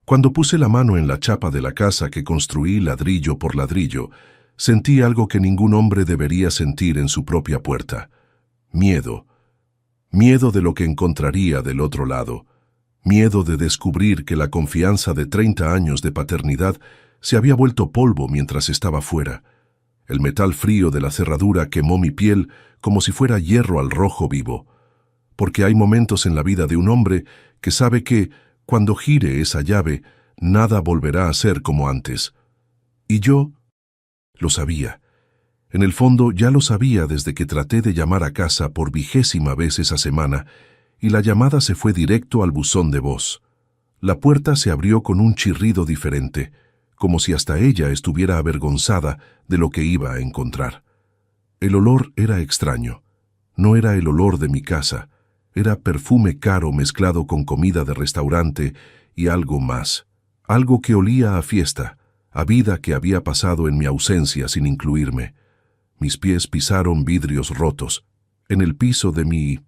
Cuando puse la mano en la chapa de la casa que construí ladrillo por ladrillo, sentí algo que ningún hombre debería sentir en su propia puerta. Miedo. Miedo de lo que encontraría del otro lado. Miedo de descubrir que la confianza de 30 años de paternidad se había vuelto polvo mientras estaba fuera. El metal frío de la cerradura quemó mi piel como si fuera hierro al rojo vivo. Porque hay momentos en la vida de un hombre que sabe que, cuando gire esa llave, nada volverá a ser como antes. Y yo lo sabía. En el fondo ya lo sabía desde que traté de llamar a casa por 20ª vez esa semana, y la llamada se fue directo al buzón de voz. La puerta se abrió con un chirrido diferente, como si hasta ella estuviera avergonzada de lo que iba a encontrar. El olor era extraño. No era el olor de mi casa. Era perfume caro mezclado con comida de restaurante y algo más. Algo que olía a fiesta, a vida que había pasado en mi ausencia sin incluirme. Mis pies pisaron vidrios rotos, en el piso de mi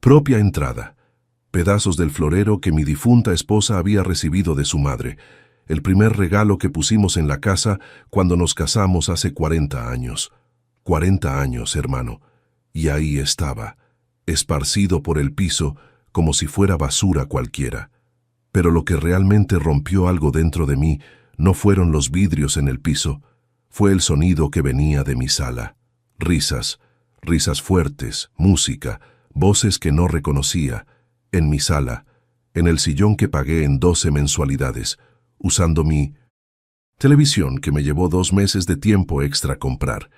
propia entrada. Pedazos del florero que mi difunta esposa había recibido de su madre. El primer regalo que pusimos en la casa cuando nos casamos hace 40 años. 40 años, hermano. Y ahí estaba, esparcido por el piso como si fuera basura cualquiera. Pero lo que realmente rompió algo dentro de mí no fueron los vidrios en el piso, fue el sonido que venía de mi sala. Risas, risas fuertes, música, voces que no reconocía, en mi sala, en el sillón que pagué en 12 mensualidades, usando mi televisión que me llevó 2 meses de tiempo extra comprar.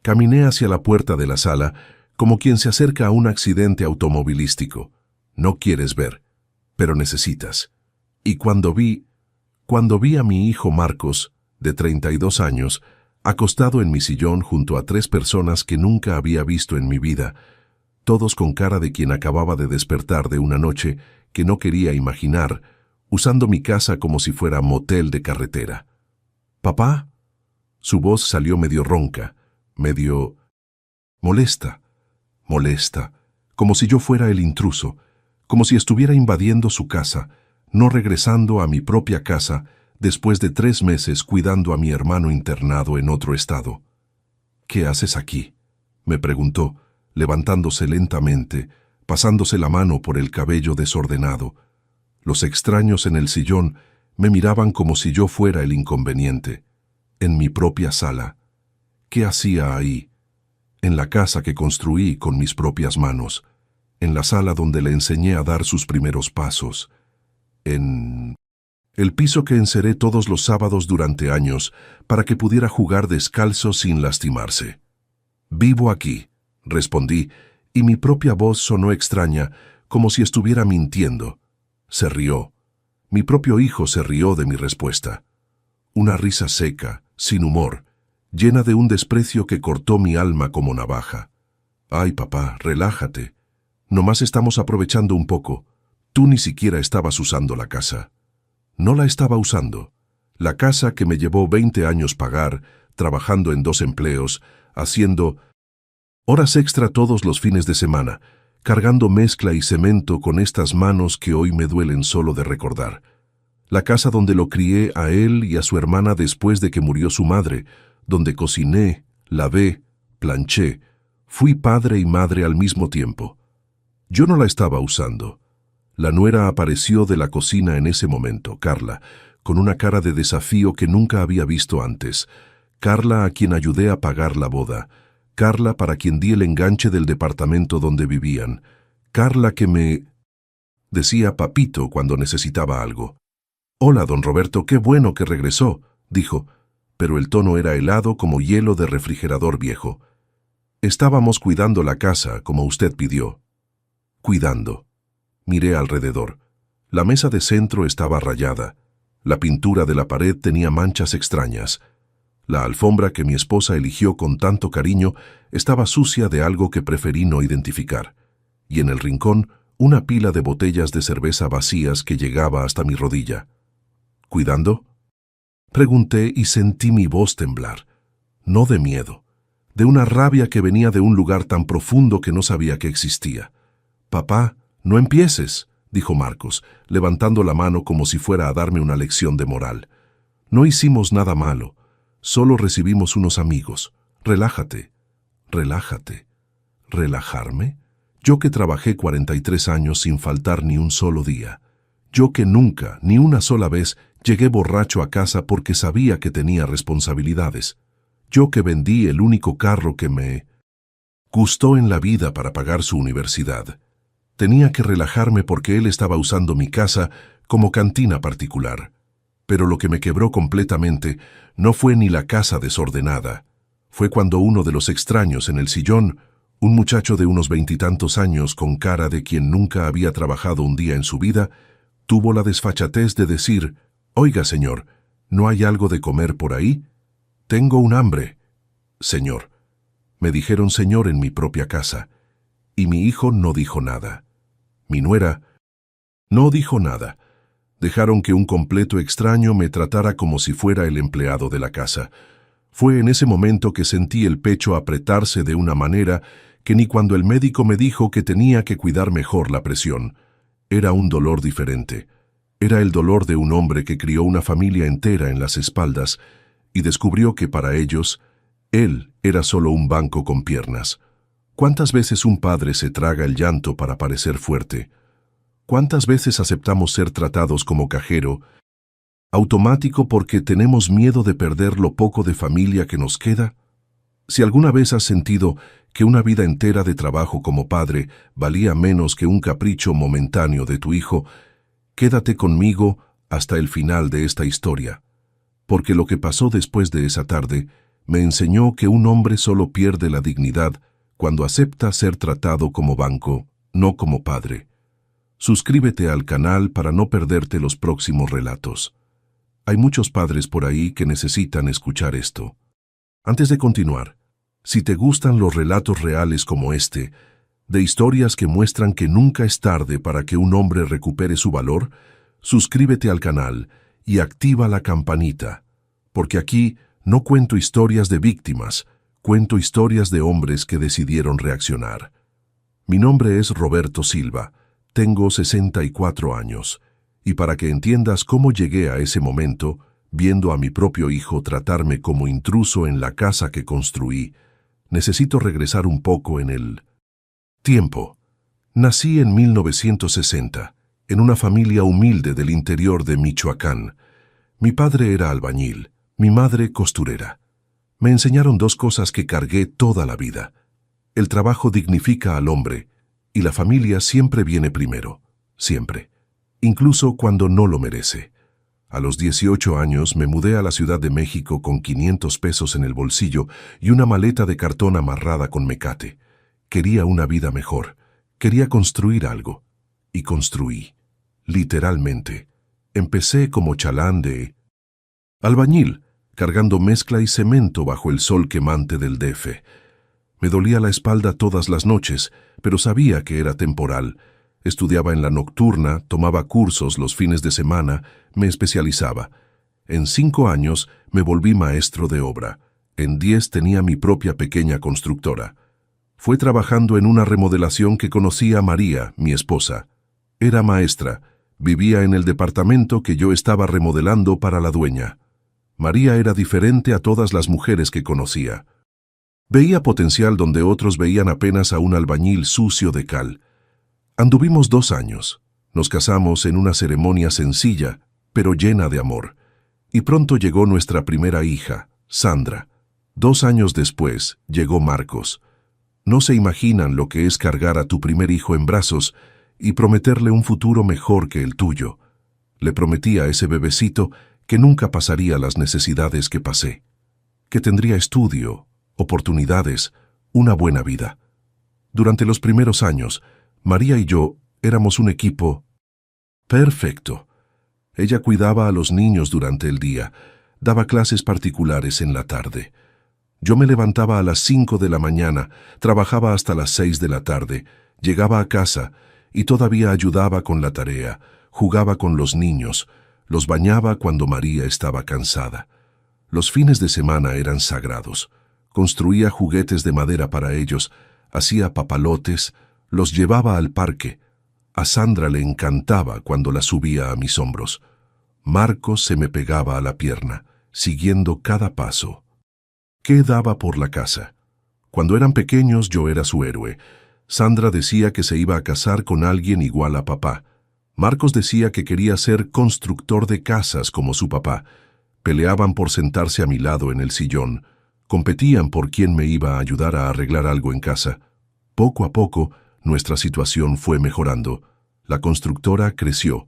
Caminé hacia la puerta de la sala como quien se acerca a un accidente automovilístico. No quieres ver, pero necesitas. Y cuando vi a mi hijo Marcos, de 32 años, acostado en mi sillón junto a 3 personas que nunca había visto en mi vida, todos con cara de quien acababa de despertar de una noche que no quería imaginar, usando mi casa como si fuera motel de carretera. «¿Papá?» Su voz salió medio ronca, medio molesta, como si yo fuera el intruso, como si estuviera invadiendo su casa, no regresando a mi propia casa después de 3 meses cuidando a mi hermano internado en otro estado. «¿Qué haces aquí?», me preguntó, levantándose lentamente, pasándose la mano por el cabello desordenado. Los extraños en el sillón me miraban como si yo fuera el inconveniente. En mi propia sala. ¿Qué hacía ahí? En la casa que construí con mis propias manos. En la sala donde le enseñé a dar sus primeros pasos. En el piso que enceré todos los sábados durante años para que pudiera jugar descalzo sin lastimarse. «Vivo aquí», respondí, y mi propia voz sonó extraña, como si estuviera mintiendo. Se rió. Mi propio hijo se rió de mi respuesta. Una risa seca, sin humor, llena de un desprecio que cortó mi alma como navaja. «Ay, papá, relájate. Nomás estamos aprovechando un poco. Tú ni siquiera estabas usando la casa». No la estaba usando. La casa que me llevó 20 años pagar, trabajando en 2 empleos, haciendo horas extra todos los fines de semana, cargando mezcla y cemento con estas manos que hoy me duelen solo de recordar. La casa donde lo crié a él y a su hermana después de que murió su madre, donde cociné, lavé, planché, fui padre y madre al mismo tiempo. Yo no la estaba usando. La nuera apareció de la cocina en ese momento, Carla, con una cara de desafío que nunca había visto antes. Carla a quien ayudé a pagar la boda. Carla para quien di el enganche del departamento donde vivían. Carla que me decía papito cuando necesitaba algo. «Hola, don Roberto, qué bueno que regresó», dijo, pero el tono era helado como hielo de refrigerador viejo. «Estábamos cuidando la casa, como usted pidió». «Cuidando». Miré alrededor. La mesa de centro estaba rayada. La pintura de la pared tenía manchas extrañas. La alfombra que mi esposa eligió con tanto cariño estaba sucia de algo que preferí no identificar. Y en el rincón, una pila de botellas de cerveza vacías que llegaba hasta mi rodilla. «¿Cuidando?», pregunté y sentí mi voz temblar. No de miedo, de una rabia que venía de un lugar tan profundo que no sabía que existía. «Papá, no empieces», dijo Marcos, levantando la mano como si fuera a darme una lección de moral. No hicimos nada malo, solo recibimos unos amigos. Relájate, relájate. ¿Relajarme? Yo que trabajé 43 años sin faltar ni un solo día. Yo que nunca, ni una sola vez, llegué borracho a casa porque sabía que tenía responsabilidades. Yo que vendí el único carro que me gustó en la vida para pagar su universidad. Tenía que relajarme porque él estaba usando mi casa como cantina particular. Pero lo que me quebró completamente no fue ni la casa desordenada. Fue cuando uno de los extraños en el sillón, un muchacho de unos 20 y tantos años con cara de quien nunca había trabajado un día en su vida, tuvo la desfachatez de decir: «Oiga, señor, ¿no hay algo de comer por ahí? Tengo un hambre». Señor. Me dijeron señor en mi propia casa. Y mi hijo no dijo nada. Mi nuera no dijo nada. Dejaron que un completo extraño me tratara como si fuera el empleado de la casa. Fue en ese momento que sentí el pecho apretarse de una manera que ni cuando el médico me dijo que tenía que cuidar mejor la presión. Era un dolor diferente. Era el dolor de un hombre que crió una familia entera en las espaldas y descubrió que para ellos, él era solo un banco con piernas. ¿Cuántas veces un padre se traga el llanto para parecer fuerte? ¿Cuántas veces aceptamos ser tratados como cajero automático porque tenemos miedo de perder lo poco de familia que nos queda? Si alguna vez has sentido que una vida entera de trabajo como padre valía menos que un capricho momentáneo de tu hijo, quédate conmigo hasta el final de esta historia, porque lo que pasó después de esa tarde me enseñó que un hombre solo pierde la dignidad cuando acepta ser tratado como banco, no como padre. Suscríbete al canal para no perderte los próximos relatos. Hay muchos padres por ahí que necesitan escuchar esto. Antes de continuar, si te gustan los relatos reales como este, de historias que muestran que nunca es tarde para que un hombre recupere su valor, suscríbete al canal y activa la campanita, porque aquí no cuento historias de víctimas, cuento historias de hombres que decidieron reaccionar. Mi nombre es Roberto Silva, tengo 64 años, y para que entiendas cómo llegué a ese momento, viendo a mi propio hijo tratarme como intruso en la casa que construí, necesito regresar un poco en el tiempo. Nací en 1960, en una familia humilde del interior de Michoacán. Mi padre era albañil, mi madre costurera. Me enseñaron dos cosas que cargué toda la vida. El trabajo dignifica al hombre, y la familia siempre viene primero, siempre, incluso cuando no lo merece. A los 18 años me mudé a la Ciudad de México con 500 pesos en el bolsillo y una maleta de cartón amarrada con mecate. Quería una vida mejor, quería construir algo. Y construí, literalmente. Empecé como chalán de albañil, cargando mezcla y cemento bajo el sol quemante del DF. Me dolía la espalda todas las noches, pero sabía que era temporal. Estudiaba en la nocturna, tomaba cursos los fines de semana, me especializaba. En 5 años me volví maestro de obra. En 10 tenía mi propia pequeña constructora. Fue trabajando en una remodelación que conocí a María, mi esposa. Era maestra, vivía en el departamento que yo estaba remodelando para la dueña. María era diferente a todas las mujeres que conocía. Veía potencial donde otros veían apenas a un albañil sucio de cal. Anduvimos 2 años. Nos casamos en una ceremonia sencilla, pero llena de amor. Y pronto llegó nuestra primera hija, Sandra. 2 años después, llegó Marcos. No se imaginan lo que es cargar a tu primer hijo en brazos y prometerle un futuro mejor que el tuyo. Le prometí a ese bebecito que nunca pasaría las necesidades que pasé, que tendría estudio, oportunidades, una buena vida. Durante los primeros años, María y yo éramos un equipo perfecto. Ella cuidaba a los niños durante el día, daba clases particulares en la tarde. Yo me levantaba a las 5 de la mañana, trabajaba hasta las 6 de la tarde, llegaba a casa y todavía ayudaba con la tarea, jugaba con los niños, los bañaba cuando María estaba cansada. Los fines de semana eran sagrados. Construía juguetes de madera para ellos, hacía papalotes, los llevaba al parque. A Sandra le encantaba cuando la subía a mis hombros. Marcos se me pegaba a la pierna, siguiendo cada paso. ¿Qué daba por la casa? Cuando eran pequeños yo era su héroe. Sandra decía que se iba a casar con alguien igual a papá. Marcos decía que quería ser constructor de casas como su papá. Peleaban por sentarse a mi lado en el sillón. Competían por quién me iba a ayudar a arreglar algo en casa. Poco a poco, nuestra situación fue mejorando. La constructora creció.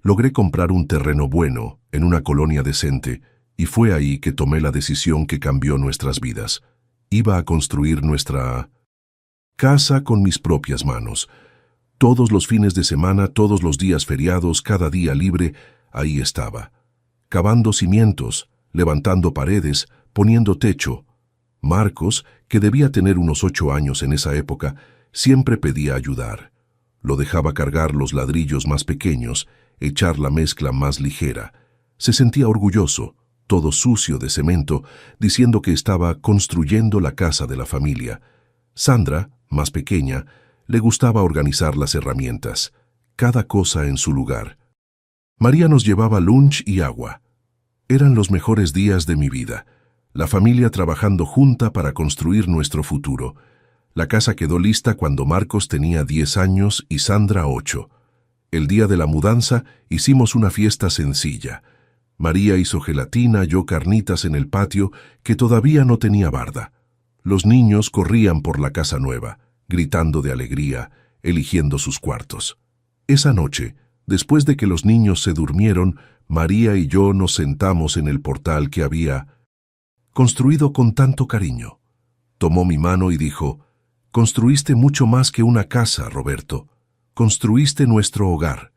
Logré comprar un terreno bueno, en una colonia decente, y fue ahí que tomé la decisión que cambió nuestras vidas. Iba a construir nuestra casa con mis propias manos. Todos los fines de semana, todos los días feriados, cada día libre, ahí estaba. Cavando cimientos, levantando paredes, poniendo techo. Marcos, que debía tener unos 8 años en esa época, siempre pedía ayudar. Lo dejaba cargar los ladrillos más pequeños, echar la mezcla más ligera. Se sentía orgulloso, todo sucio de cemento, diciendo que estaba construyendo la casa de la familia. Sandra, más pequeña, le gustaba organizar las herramientas, cada cosa en su lugar. María nos llevaba lunch y agua. Eran los mejores días de mi vida. La familia trabajando junta para construir nuestro futuro. La casa quedó lista cuando Marcos tenía 10 años y Sandra 8. El día de la mudanza hicimos una fiesta sencilla. María hizo gelatina, yo carnitas en el patio que todavía no tenía barda. Los niños corrían por la casa nueva, gritando de alegría, eligiendo sus cuartos. Esa noche, después de que los niños se durmieron, María y yo nos sentamos en el portal que había construido con tanto cariño. Tomó mi mano y dijo: «Construiste mucho más que una casa, Roberto. Construiste nuestro hogar».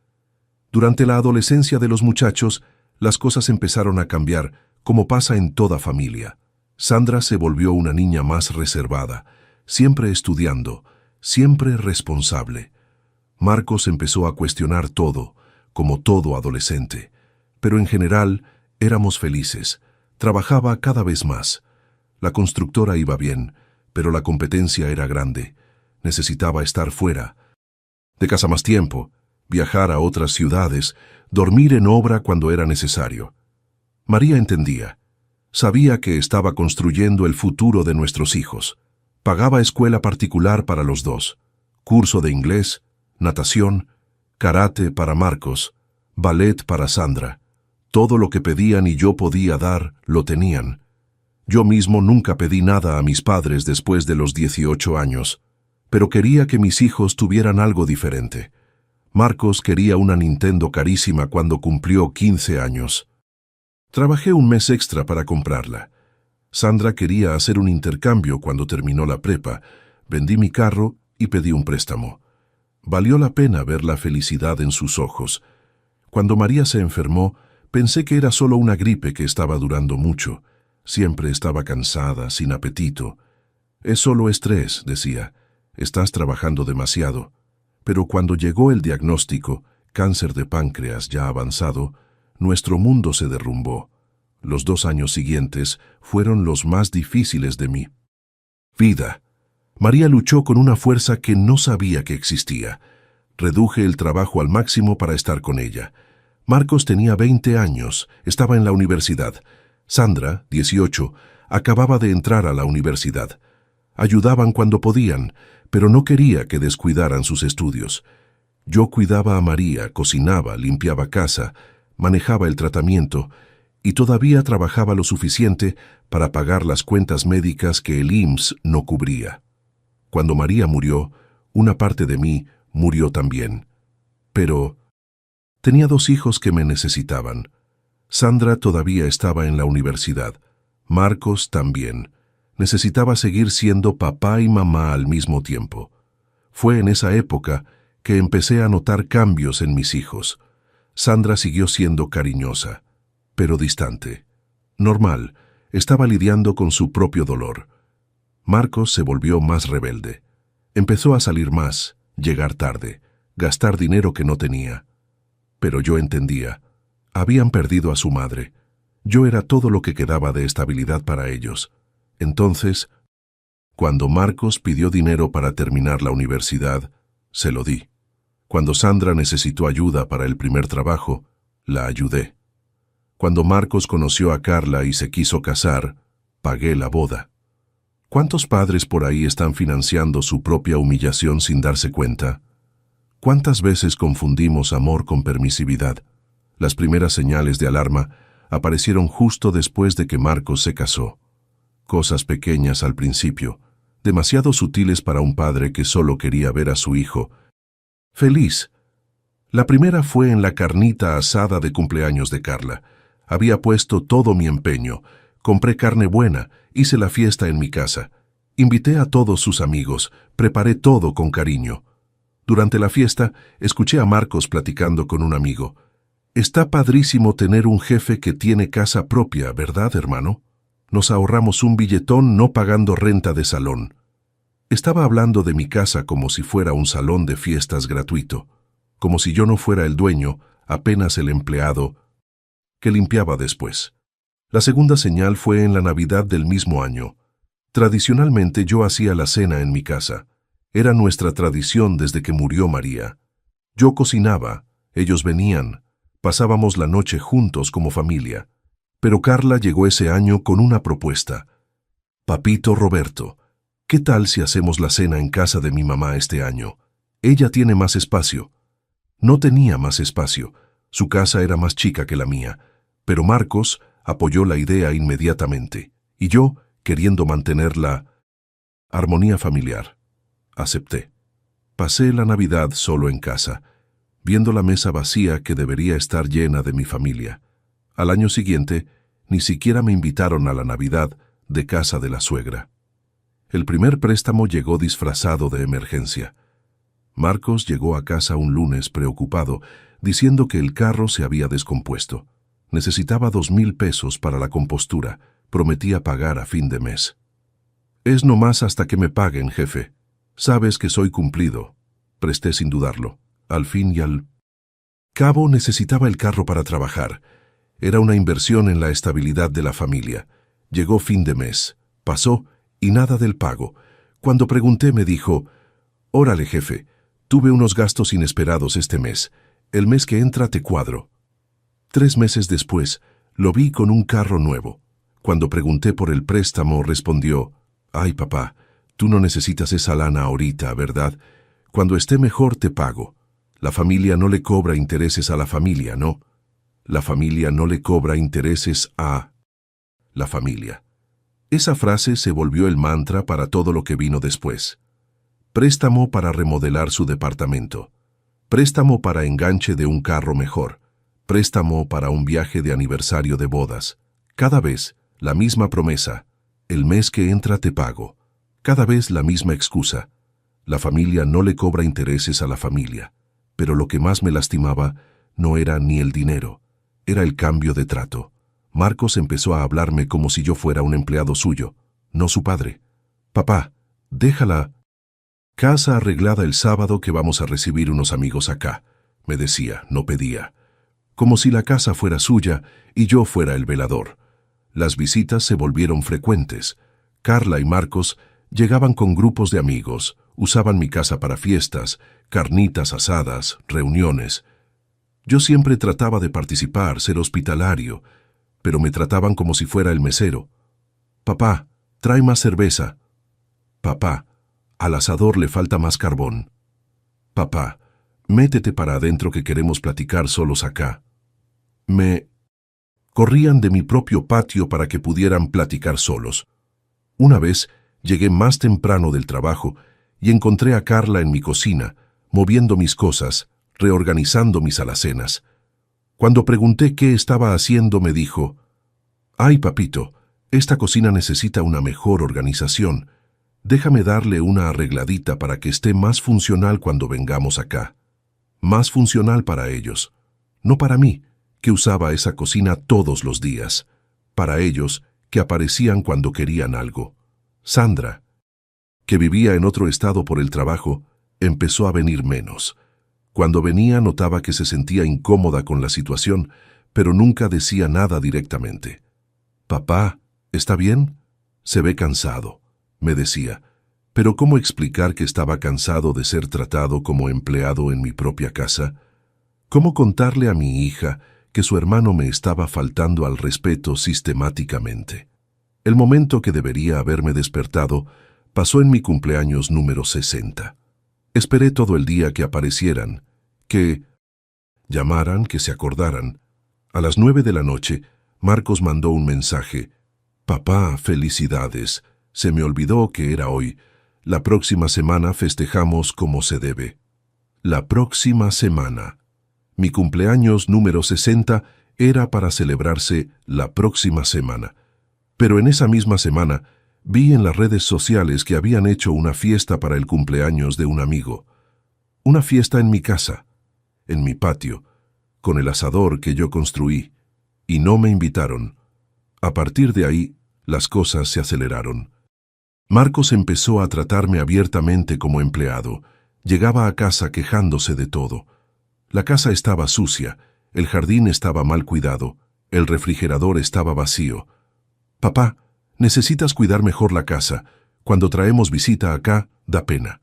Durante la adolescencia de los muchachos, las cosas empezaron a cambiar, como pasa en toda familia. Sandra se volvió una niña más reservada, siempre estudiando, siempre responsable. Marcos empezó a cuestionar todo, como todo adolescente. Pero en general, éramos felices. Trabajaba cada vez más. La constructora iba bien, pero la competencia era grande. Necesitaba estar fuera de casa más tiempo, viajar a otras ciudades, dormir en obra cuando era necesario. María entendía. Sabía que estaba construyendo el futuro de nuestros hijos. Pagaba escuela particular para los dos, curso de inglés, natación, karate para Marcos, ballet para Sandra. Todo lo que pedían y yo podía dar, lo tenían. Yo mismo nunca pedí nada a mis padres después de los 18 años, pero quería que mis hijos tuvieran algo diferente. Marcos quería una Nintendo carísima cuando cumplió 15 años. Trabajé un mes extra para comprarla. Sandra quería hacer un intercambio cuando terminó la prepa. Vendí mi carro y pedí un préstamo. Valió la pena ver la felicidad en sus ojos. Cuando María se enfermó, pensé que era solo una gripe que estaba durando mucho. Siempre estaba cansada, sin apetito. «Es solo estrés», decía. «Estás trabajando demasiado». Pero cuando llegó el diagnóstico, cáncer de páncreas ya avanzado, nuestro mundo se derrumbó. Los 2 años siguientes fueron los más difíciles de mi vida. María luchó con una fuerza que no sabía que existía. Reduje el trabajo al máximo para estar con ella. Marcos tenía 20 años, estaba en la universidad. Sandra, 18, acababa de entrar a la universidad. Ayudaban cuando podían, pero no quería que descuidaran sus estudios. Yo cuidaba a María, cocinaba, limpiaba casa, manejaba el tratamiento y todavía trabajaba lo suficiente para pagar las cuentas médicas que el IMSS no cubría. Cuando María murió, una parte de mí murió también. Pero tenía 2 hijos que me necesitaban. Sandra todavía estaba en la universidad. Marcos también. Necesitaba seguir siendo papá y mamá al mismo tiempo. Fue en esa época que empecé a notar cambios en mis hijos. Sandra siguió siendo cariñosa, pero distante. Normal, estaba lidiando con su propio dolor. Marcos se volvió más rebelde. Empezó a salir más, llegar tarde, gastar dinero que no tenía. Pero yo entendía. Habían perdido a su madre. Yo era todo lo que quedaba de estabilidad para ellos. Entonces, cuando Marcos pidió dinero para terminar la universidad, se lo di. Cuando Sandra necesitó ayuda para el primer trabajo, la ayudé. Cuando Marcos conoció a Carla y se quiso casar, pagué la boda. ¿Cuántos padres por ahí están financiando su propia humillación sin darse cuenta? ¿Cuántas veces confundimos amor con permisividad? Las primeras señales de alarma aparecieron justo después de que Marcos se casó. Cosas pequeñas al principio, demasiado sutiles para un padre que solo quería ver a su hijo feliz. La primera fue en la carnita asada de cumpleaños de Carla. Había puesto todo mi empeño. Compré carne buena, hice la fiesta en mi casa. Invité a todos sus amigos, preparé todo con cariño. Durante la fiesta, escuché a Marcos platicando con un amigo. Está padrísimo tener un jefe que tiene casa propia, ¿verdad, hermano? Nos ahorramos un billetón no pagando renta de salón. Estaba hablando de mi casa como si fuera un salón de fiestas gratuito, como si yo no fuera el dueño, apenas el empleado que limpiaba después. La segunda señal fue en la Navidad del mismo año. Tradicionalmente yo hacía la cena en mi casa. Era nuestra tradición desde que murió María. Yo cocinaba, ellos venían, pasábamos la noche juntos como familia. Pero Carla llegó ese año con una propuesta. Papito Roberto, ¿qué tal si hacemos la cena en casa de mi mamá este año? Ella tiene más espacio. No tenía más espacio, su casa era más chica que la mía, pero Marcos apoyó la idea inmediatamente, y yo, queriendo mantener la armonía familiar, acepté. Pasé la Navidad solo en casa, viendo la mesa vacía que debería estar llena de mi familia. Al año siguiente, ni siquiera me invitaron a la Navidad de casa de la suegra. El primer préstamo llegó disfrazado de emergencia. Marcos llegó a casa un lunes preocupado, diciendo que el carro se había descompuesto. Necesitaba 2,000 pesos para la compostura. Prometía pagar a fin de mes. Es nomás hasta que me paguen, jefe. Sabes que soy cumplido. Presté sin dudarlo. Al fin y al cabo necesitaba el carro para trabajar. Era una inversión en la estabilidad de la familia. Llegó fin de mes. Pasó y nada del pago. Cuando pregunté me dijo, «Órale, jefe, tuve unos gastos inesperados este mes. El mes que entra te cuadro». 3 meses después, lo vi con un carro nuevo. Cuando pregunté por el préstamo, respondió, «Ay, papá, tú no necesitas esa lana ahorita, ¿verdad? Cuando esté mejor te pago. La familia no le cobra intereses a la familia, ¿no? La familia no le cobra intereses a la familia». Esa frase se volvió el mantra para todo lo que vino después. Préstamo para remodelar su departamento. Préstamo para enganche de un carro mejor. Préstamo para un viaje de aniversario de bodas. Cada vez, la misma promesa. El mes que entra te pago. Cada vez la misma excusa. La familia no le cobra intereses a la familia. Pero lo que más me lastimaba no era ni el dinero. Era el cambio de trato. Marcos empezó a hablarme como si yo fuera un empleado suyo, no su padre. «Papá, déjala. Casa arreglada el sábado que vamos a recibir unos amigos acá», me decía, no pedía. Como si la casa fuera suya y yo fuera el velador. Las visitas se volvieron frecuentes. Carla y Marcos llegaban con grupos de amigos, usaban mi casa para fiestas, carnitas asadas, reuniones. Yo siempre trataba de participar, ser hospitalario, pero me trataban como si fuera el mesero. «Papá, trae más cerveza». «Papá, al asador le falta más carbón». «Papá, métete para adentro que queremos platicar solos acá». Me corrían de mi propio patio para que pudieran platicar solos. Una vez llegué más temprano del trabajo y encontré a Carla en mi cocina, moviendo mis cosas, reorganizando mis alacenas. Cuando pregunté qué estaba haciendo, me dijo, «Ay, papito, esta cocina necesita una mejor organización. Déjame darle una arregladita para que esté más funcional cuando vengamos acá. Más funcional para ellos. No para mí, que usaba esa cocina todos los días. Para ellos, que aparecían cuando querían algo. Sandra, que vivía en otro estado por el trabajo, empezó a venir menos. Cuando venía notaba que se sentía incómoda con la situación, pero nunca decía nada directamente. «Papá, ¿está bien? Se ve cansado», me decía. Pero ¿cómo explicar que estaba cansado de ser tratado como empleado en mi propia casa? ¿Cómo contarle a mi hija que su hermano me estaba faltando al respeto sistemáticamente? El momento que debería haberme despertado pasó en mi cumpleaños número 60. Esperé todo el día que aparecieran, que llamaran, que se acordaran. A las 9 de la noche, Marcos mandó un mensaje. «Papá, felicidades. Se me olvidó que era hoy. La próxima semana festejamos como se debe». La próxima semana. Mi cumpleaños número 60 era para celebrarse la próxima semana. Pero en esa misma semana, vi en las redes sociales que habían hecho una fiesta para el cumpleaños de un amigo. Una fiesta en mi casa, en mi patio, con el asador que yo construí, y no me invitaron. A partir de ahí, las cosas se aceleraron. Marcos empezó a tratarme abiertamente como empleado. Llegaba a casa quejándose de todo. La casa estaba sucia, el jardín estaba mal cuidado, el refrigerador estaba vacío. «Papá, necesitas cuidar mejor la casa. Cuando traemos visita acá, da pena».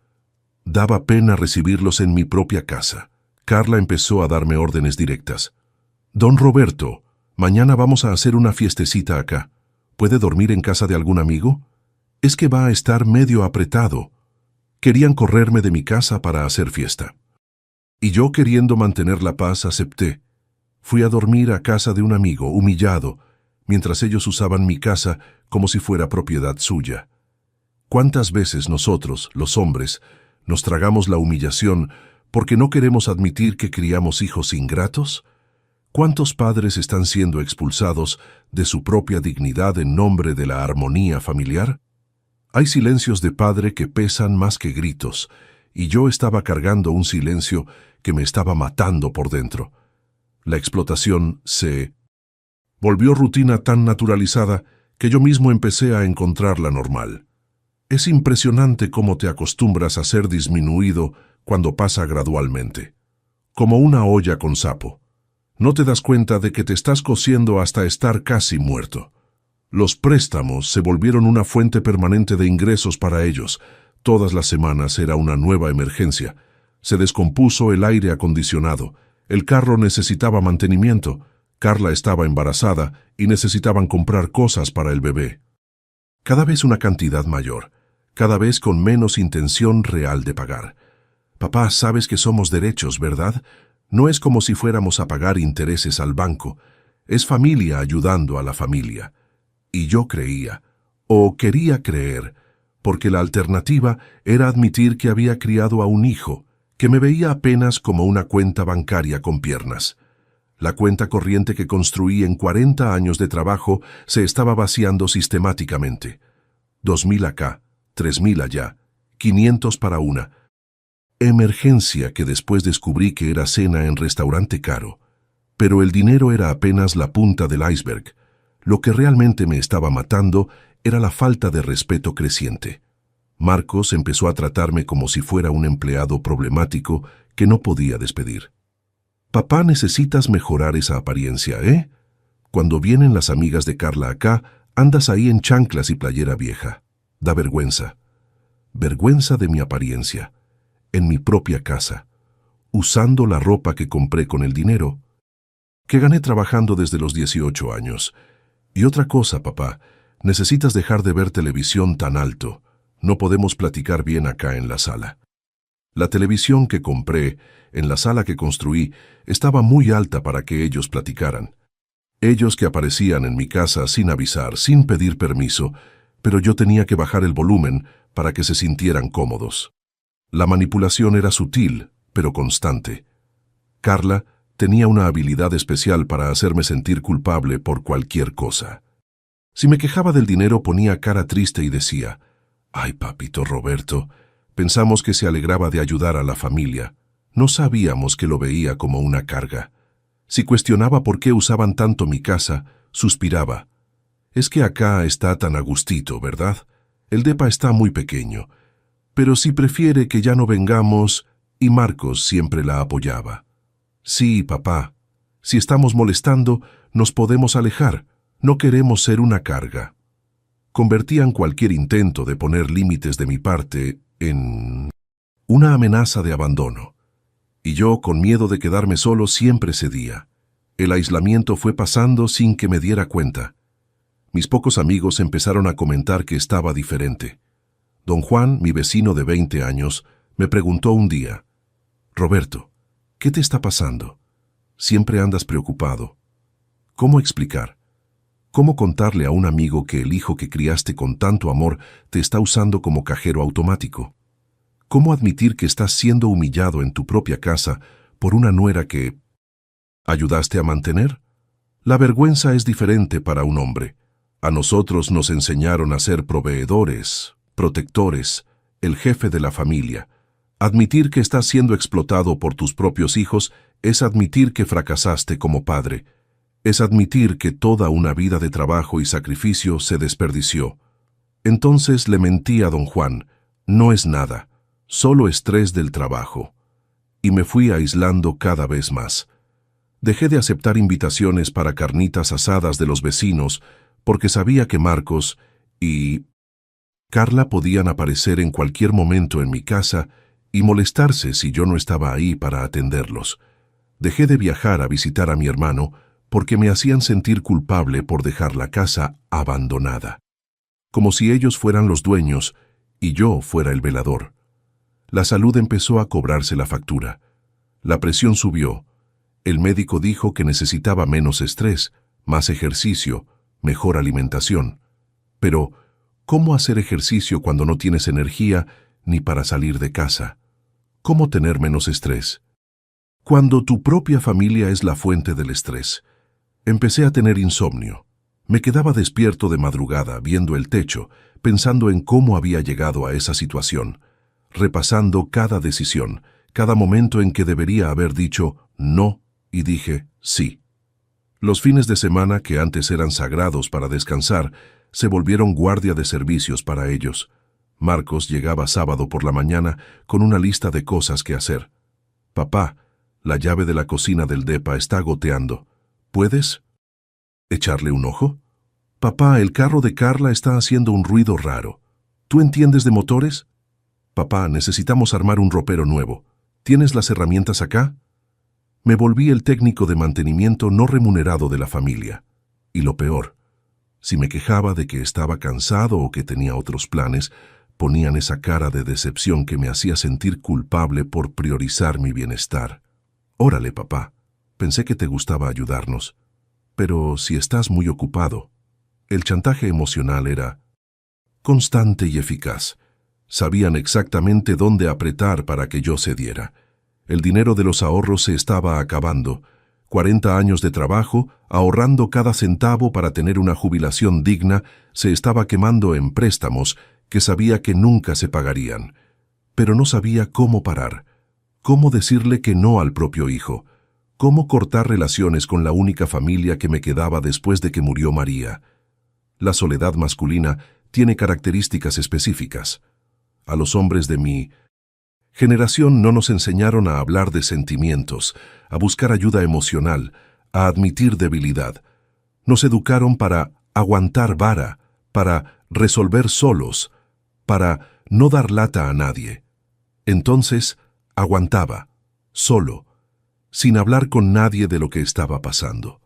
Daba pena recibirlos en mi propia casa. Carla empezó a darme órdenes directas. «Don Roberto, mañana vamos a hacer una fiestecita acá. ¿Puede dormir en casa de algún amigo? Es que va a estar medio apretado». Querían correrme de mi casa para hacer fiesta. Y yo, queriendo mantener la paz, acepté. Fui a dormir a casa de un amigo, humillado, mientras ellos usaban mi casa como si fuera propiedad suya. ¿Cuántas veces nosotros, los hombres, nos tragamos la humillación porque no queremos admitir que criamos hijos ingratos? ¿Cuántos padres están siendo expulsados de su propia dignidad en nombre de la armonía familiar? Hay silencios de padre que pesan más que gritos, y yo estaba cargando un silencio que me estaba matando por dentro. La explotación se volvió rutina tan naturalizada que yo mismo empecé a encontrarla normal. Es impresionante cómo te acostumbras a ser disminuido cuando pasa gradualmente. Como una olla con sapo. No te das cuenta de que te estás cociendo hasta estar casi muerto. Los préstamos se volvieron una fuente permanente de ingresos para ellos. Todas las semanas era una nueva emergencia. Se descompuso el aire acondicionado. El carro necesitaba mantenimiento. Carla estaba embarazada y necesitaban comprar cosas para el bebé. Cada vez una cantidad mayor. Cada vez con menos intención real de pagar. Papá, sabes que somos derechos, ¿verdad? No es como si fuéramos a pagar intereses al banco. Es familia ayudando a la familia. Y yo creía, o quería creer, porque la alternativa era admitir que había criado a un hijo, que me veía apenas como una cuenta bancaria con piernas. La cuenta corriente que construí en 40 años de trabajo se estaba vaciando sistemáticamente. 2.000 acá, 3.000 allá, 500 para una. Emergencia que después descubrí que era cena en restaurante caro. Pero el dinero era apenas la punta del iceberg. Lo que realmente me estaba matando era la falta de respeto creciente. Marcos empezó a tratarme como si fuera un empleado problemático que no podía despedir. «Papá, necesitas mejorar esa apariencia, ¿eh? Cuando vienen las amigas de Carla acá, andas ahí en chanclas y playera vieja. Da vergüenza. Vergüenza de mi apariencia. En mi propia casa. Usando la ropa que compré con el dinero que gané trabajando desde los 18 años. Y otra cosa, papá, necesitas dejar de ver televisión tan alto. No podemos platicar bien acá en la sala». La televisión que compré, en la sala que construí, estaba muy alta para que ellos platicaran. Ellos que aparecían en mi casa sin avisar, sin pedir permiso, pero yo tenía que bajar el volumen para que se sintieran cómodos. La manipulación era sutil, pero constante. Carla tenía una habilidad especial para hacerme sentir culpable por cualquier cosa. Si me quejaba del dinero, ponía cara triste y decía: «Ay, papito Roberto, pensamos que se alegraba de ayudar a la familia. No sabíamos que lo veía como una carga». Si cuestionaba por qué usaban tanto mi casa, suspiraba: «Es que acá está tan a gustito, ¿verdad? El depa está muy pequeño. Pero si prefiere que ya no vengamos», y Marcos siempre la apoyaba. «Sí, papá. Si estamos molestando, nos podemos alejar. No queremos ser una carga». convertían cualquier intento de poner límites de mi parte en una amenaza de abandono. Y yo, con miedo de quedarme solo, siempre cedía. El aislamiento fue pasando sin que me diera cuenta. Mis pocos amigos empezaron a comentar que estaba diferente. Don Juan, mi vecino de 20 años, me preguntó un día: «Roberto, ¿qué te está pasando? Siempre andas preocupado». ¿Cómo explicar? ¿Cómo contarle a un amigo que el hijo que criaste con tanto amor te está usando como cajero automático? ¿Cómo admitir que estás siendo humillado en tu propia casa por una nuera que ayudaste a mantener? La vergüenza es diferente para un hombre. A nosotros nos enseñaron a ser proveedores, protectores, el jefe de la familia. Admitir que estás siendo explotado por tus propios hijos es admitir que fracasaste como padre. Es admitir que toda una vida de trabajo y sacrificio se desperdició. Entonces le mentí a don Juan: «No es nada, solo estrés del trabajo». Y me fui aislando cada vez más. Dejé de aceptar invitaciones para carnitas asadas de los vecinos porque sabía que Marcos y Carla podían aparecer en cualquier momento en mi casa y molestarse si yo no estaba ahí para atenderlos. Dejé de viajar a visitar a mi hermano porque me hacían sentir culpable por dejar la casa abandonada, como si ellos fueran los dueños y yo fuera el velador. La salud empezó a cobrarse la factura. La presión subió. El médico dijo que necesitaba menos estrés, más ejercicio, mejor alimentación. Pero, ¿cómo hacer ejercicio cuando no tienes energía ni para salir de casa? ¿Cómo tener menos estrés? Cuando tu propia familia es la fuente del estrés. Empecé a tener insomnio. Me quedaba despierto de madrugada, viendo el techo, pensando en cómo había llegado a esa situación, repasando cada decisión, cada momento en que debería haber dicho no y dije sí. Los fines de semana, que antes eran sagrados para descansar, se volvieron guardia de servicios para ellos. Marcos llegaba sábado por la mañana con una lista de cosas que hacer. «Papá, la llave de la cocina del depa está goteando. ¿Puedes echarle un ojo? Papá, el carro de Carla está haciendo un ruido raro. ¿Tú entiendes de motores? Papá, necesitamos armar un ropero nuevo. ¿Tienes las herramientas acá?» Me volví el técnico de mantenimiento no remunerado de la familia. Y lo peor, si me quejaba de que estaba cansado o que tenía otros planes, ponían esa cara de decepción que me hacía sentir culpable por priorizar mi bienestar. «Órale, papá, pensé que te gustaba ayudarnos. Pero si estás muy ocupado». El chantaje emocional era constante y eficaz. Sabían exactamente dónde apretar para que yo cediera. El dinero de los ahorros se estaba acabando. 40 años de trabajo, ahorrando cada centavo para tener una jubilación digna, se estaba quemando en préstamos que sabía que nunca se pagarían. Pero no sabía cómo parar, cómo decirle que no al propio hijo, cómo cortar relaciones con la única familia que me quedaba después de que murió María. La soledad masculina tiene características específicas. A los hombres de mi generación no nos enseñaron a hablar de sentimientos, a buscar ayuda emocional, a admitir debilidad. Nos educaron para aguantar vara, para resolver solos, para no dar lata a nadie. Entonces, aguantaba, solo, sin hablar con nadie de lo que estaba pasando,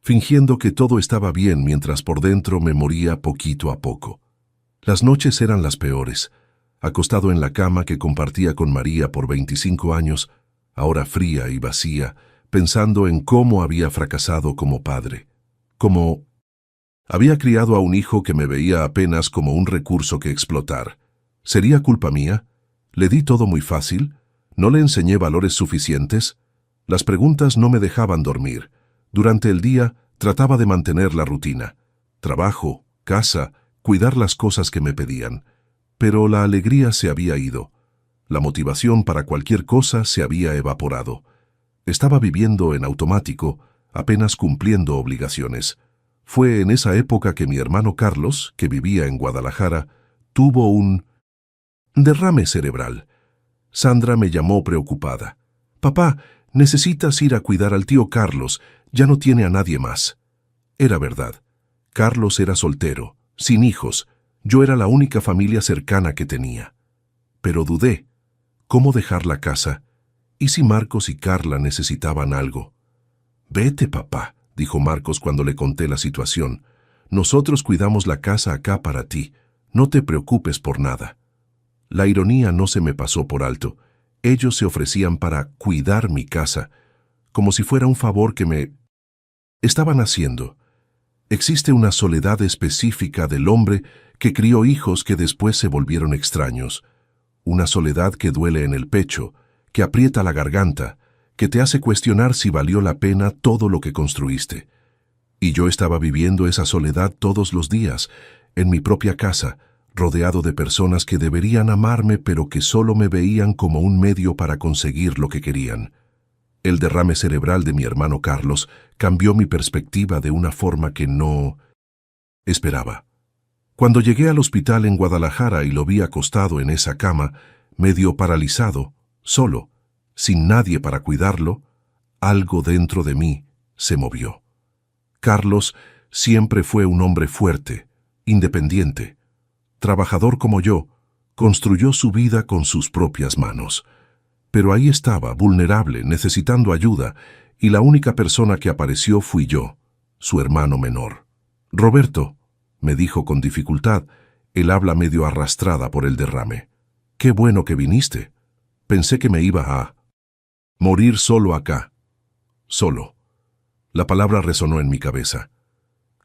fingiendo que todo estaba bien mientras por dentro me moría poquito a poco. Las noches eran las peores. Acostado en la cama que compartía con María por 25 años, ahora fría y vacía, pensando en cómo había fracasado como padre, cómo había criado a un hijo que me veía apenas como un recurso que explotar. ¿Sería culpa mía? ¿Le di todo muy fácil? ¿No le enseñé valores suficientes? Las preguntas no me dejaban dormir. Durante el día trataba de mantener la rutina. Trabajo, casa, cuidar las cosas que me pedían. Pero la alegría se había ido. La motivación para cualquier cosa se había evaporado. Estaba viviendo en automático, apenas cumpliendo obligaciones. Fue en esa época que mi hermano Carlos, que vivía en Guadalajara, tuvo un derrame cerebral. Sandra me llamó preocupada. «Papá, necesitas ir a cuidar al tío Carlos, ya no tiene a nadie más». Era verdad. Carlos era soltero, sin hijos. Yo era la única familia cercana que tenía. Pero dudé. ¿Cómo dejar la casa? ¿Y si Marcos y Carla necesitaban algo? «Vete, papá», dijo Marcos cuando le conté la situación. «Nosotros cuidamos la casa acá para ti. No te preocupes por nada». La ironía no se me pasó por alto. Ellos se ofrecían para cuidar mi casa, como si fuera un favor que me estaban haciendo. Existe una soledad específica del hombre que crió hijos que después se volvieron extraños. Una soledad que duele en el pecho, que aprieta la garganta, que te hace cuestionar si valió la pena todo lo que construiste. Y yo estaba viviendo esa soledad todos los días, en mi propia casa, rodeado de personas que deberían amarme pero que solo me veían como un medio para conseguir lo que querían. El derrame cerebral de mi hermano Carlos cambió mi perspectiva de una forma que no esperaba. Cuando llegué al hospital en Guadalajara y lo vi acostado en esa cama, medio paralizado, solo, sin nadie para cuidarlo, algo dentro de mí se movió. Carlos siempre fue un hombre fuerte, independiente, trabajador como yo, construyó su vida con sus propias manos. Pero ahí estaba, vulnerable, necesitando ayuda, y la única persona que apareció fui yo, su hermano menor. «Roberto», me dijo con dificultad, el habla medio arrastrada por el derrame. «Qué bueno que viniste. Pensé que me iba a morir solo acá». Solo. La palabra resonó en mi cabeza.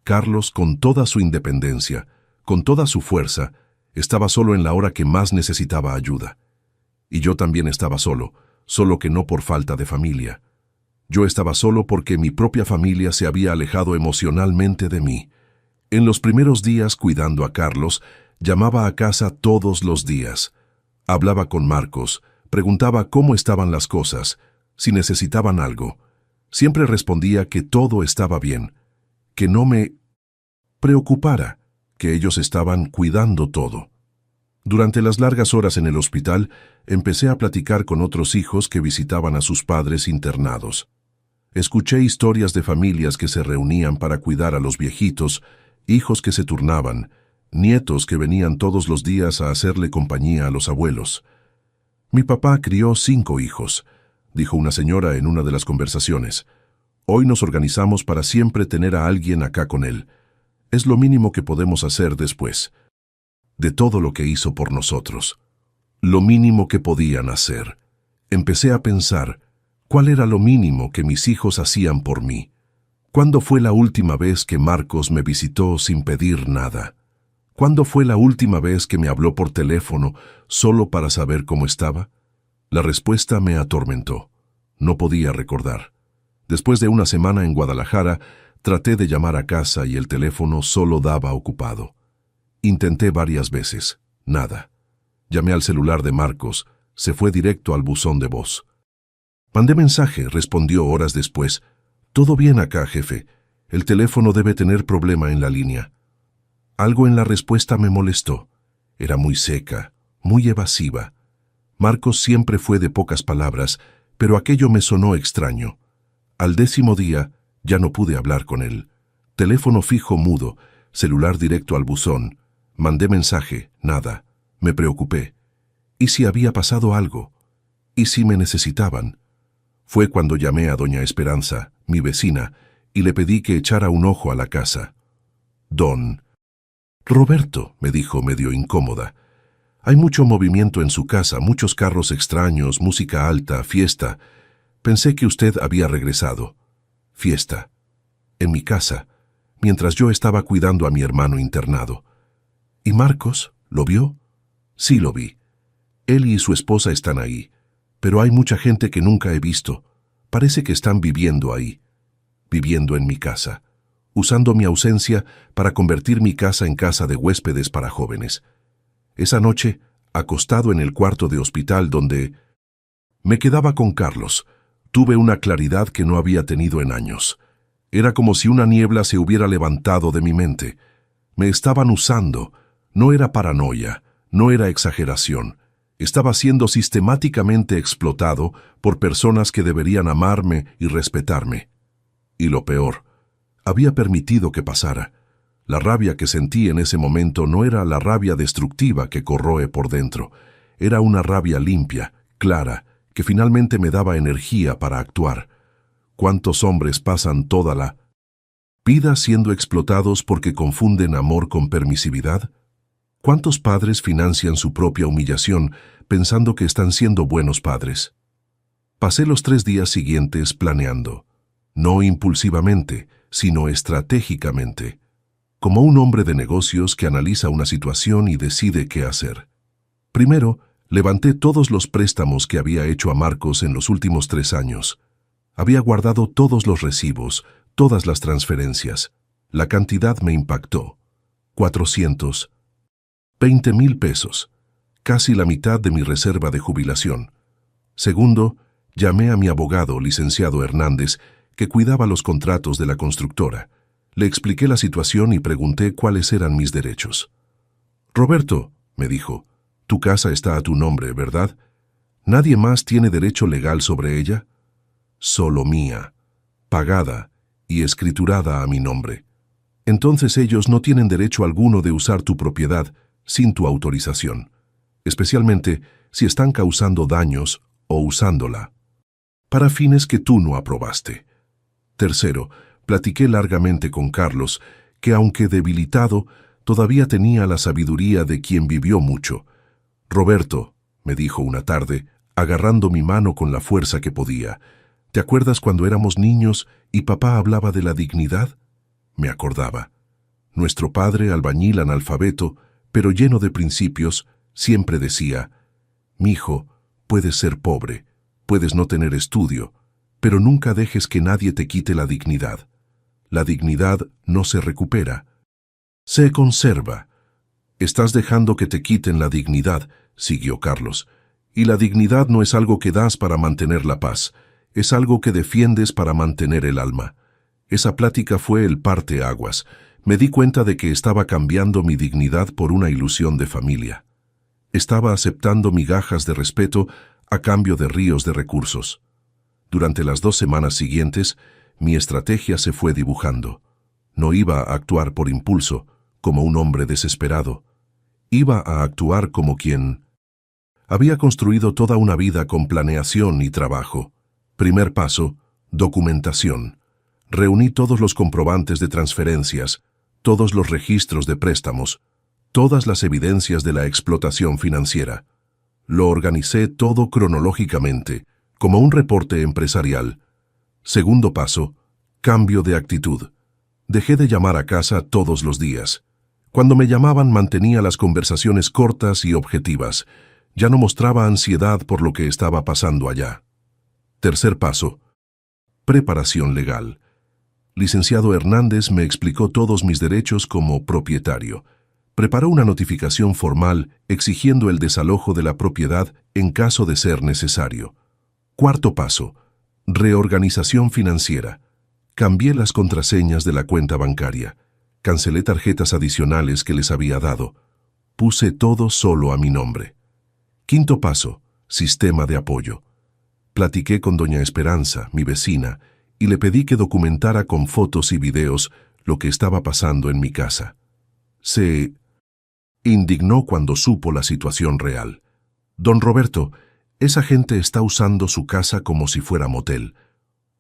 Carlos, con toda su independencia, con toda su fuerza, estaba solo en la hora que más necesitaba ayuda. Y yo también estaba solo, solo que no por falta de familia. Yo estaba solo porque mi propia familia se había alejado emocionalmente de mí. En los primeros días, cuidando a Carlos, llamaba a casa todos los días. Hablaba con Marcos, preguntaba cómo estaban las cosas, si necesitaban algo. Siempre respondía que todo estaba bien, que no me preocupara, que ellos estaban cuidando todo. Durante las largas horas en el hospital, empecé a platicar con otros hijos que visitaban a sus padres internados. Escuché historias de familias que se reunían para cuidar a los viejitos, hijos que se turnaban, nietos que venían todos los días a hacerle compañía a los abuelos. «Mi papá crió 5 hijos», dijo una señora en una de las conversaciones. «Hoy nos organizamos para siempre tener a alguien acá con él. Es lo mínimo que podemos hacer después de todo lo que hizo por nosotros. Lo mínimo que podían hacer». Empecé a pensar, ¿cuál era lo mínimo que mis hijos hacían por mí? ¿Cuándo fue la última vez que Marcos me visitó sin pedir nada? ¿Cuándo fue la última vez que me habló por teléfono solo para saber cómo estaba? La respuesta me atormentó. No podía recordar. Después de una semana en Guadalajara, traté de llamar a casa y el teléfono solo daba ocupado. Intenté varias veces. Nada. Llamé al celular de Marcos. Se fue directo al buzón de voz. Mandé mensaje, respondió horas después. «Todo bien acá, jefe. El teléfono debe tener problema en la línea». Algo en la respuesta me molestó. Era muy seca, muy evasiva. Marcos siempre fue de pocas palabras, pero aquello me sonó extraño. Al 10º día, ya no pude hablar con él. Teléfono fijo mudo, celular directo al buzón. Mandé mensaje, nada. Me preocupé. ¿Y si había pasado algo? ¿Y si me necesitaban? Fue cuando llamé a doña Esperanza, mi vecina, y le pedí que echara un ojo a la casa. «Don Roberto», me dijo medio incómoda, «hay mucho movimiento en su casa, muchos carros extraños, música alta, fiesta. Pensé que usted había regresado». Fiesta. En mi casa, mientras yo estaba cuidando a mi hermano internado. ¿Y Marcos? ¿Lo vio? Sí, lo vi. Él y su esposa están ahí, pero hay mucha gente que nunca he visto. Parece que están viviendo ahí, viviendo en mi casa, usando mi ausencia para convertir mi casa en casa de huéspedes para jóvenes. Esa noche, acostado en el cuarto de hospital donde me quedaba con Carlos, tuve una claridad que no había tenido en años. Era como si una niebla se hubiera levantado de mi mente. Me estaban usando. No era paranoia, no era exageración. Estaba siendo sistemáticamente explotado por personas que deberían amarme y respetarme. Y lo peor, había permitido que pasara. La rabia que sentí en ese momento no era la rabia destructiva que corroe por dentro. Era una rabia limpia, clara, que finalmente me daba energía para actuar. ¿Cuántos hombres pasan toda la vida siendo explotados porque confunden amor con permisividad? ¿Cuántos padres financian su propia humillación pensando que están siendo buenos padres? Pasé los 3 días siguientes planeando, no impulsivamente, sino estratégicamente, como un hombre de negocios que analiza una situación y decide qué hacer. Primero, levanté todos los préstamos que había hecho a Marcos en los últimos 3 años. Había guardado todos los recibos, todas las transferencias. La cantidad me impactó. 420,000 pesos, casi la mitad de mi reserva de jubilación. Segundo, llamé a mi abogado, licenciado Hernández, que cuidaba los contratos de la constructora. Le expliqué la situación y pregunté cuáles eran mis derechos. «Roberto», me dijo, «tu casa está a tu nombre, ¿verdad? ¿Nadie más tiene derecho legal sobre ella?» «Solo mía, pagada y escriturada a mi nombre. Entonces ellos no tienen derecho alguno de usar tu propiedad sin tu autorización, especialmente si están causando daños o usándola para fines que tú no aprobaste». Tercero, platiqué largamente con Carlos, que aunque debilitado, todavía tenía la sabiduría de quien vivió mucho. «Roberto», me dijo una tarde, agarrando mi mano con la fuerza que podía, «¿te acuerdas cuando éramos niños y papá hablaba de la dignidad?» Me acordaba. Nuestro padre, albañil analfabeto, pero lleno de principios, siempre decía, «Mijo, puedes ser pobre, puedes no tener estudio, pero nunca dejes que nadie te quite la dignidad. La dignidad no se recupera, se conserva». «Estás dejando que te quiten la dignidad», siguió Carlos, «y la dignidad no es algo que das para mantener la paz, es algo que defiendes para mantener el alma». Esa plática fue el parteaguas. Me di cuenta de que estaba cambiando mi dignidad por una ilusión de familia. Estaba aceptando migajas de respeto a cambio de ríos de recursos. Durante las 2 semanas siguientes, mi estrategia se fue dibujando. No iba a actuar por impulso, como un hombre desesperado. Iba a actuar como quien había construido toda una vida con planeación y trabajo. Primer paso, documentación. Reuní todos los comprobantes de transferencias, todos los registros de préstamos, todas las evidencias de la explotación financiera. Lo organicé todo cronológicamente, como un reporte empresarial. Segundo paso, cambio de actitud. Dejé de llamar a casa todos los días. Cuando me llamaban mantenía las conversaciones cortas y objetivas. Ya no mostraba ansiedad por lo que estaba pasando allá. Tercer paso, preparación legal. Licenciado Hernández me explicó todos mis derechos como propietario. Preparó una notificación formal exigiendo el desalojo de la propiedad en caso de ser necesario. Cuarto paso, reorganización financiera. Cambié las contraseñas de la cuenta bancaria. Cancelé tarjetas adicionales que les había dado. Puse todo solo a mi nombre. Quinto paso, sistema de apoyo. Platiqué con doña Esperanza, mi vecina, y le pedí que documentara con fotos y videos lo que estaba pasando en mi casa. Se indignó cuando supo la situación real. «Don Roberto, esa gente está usando su casa como si fuera motel.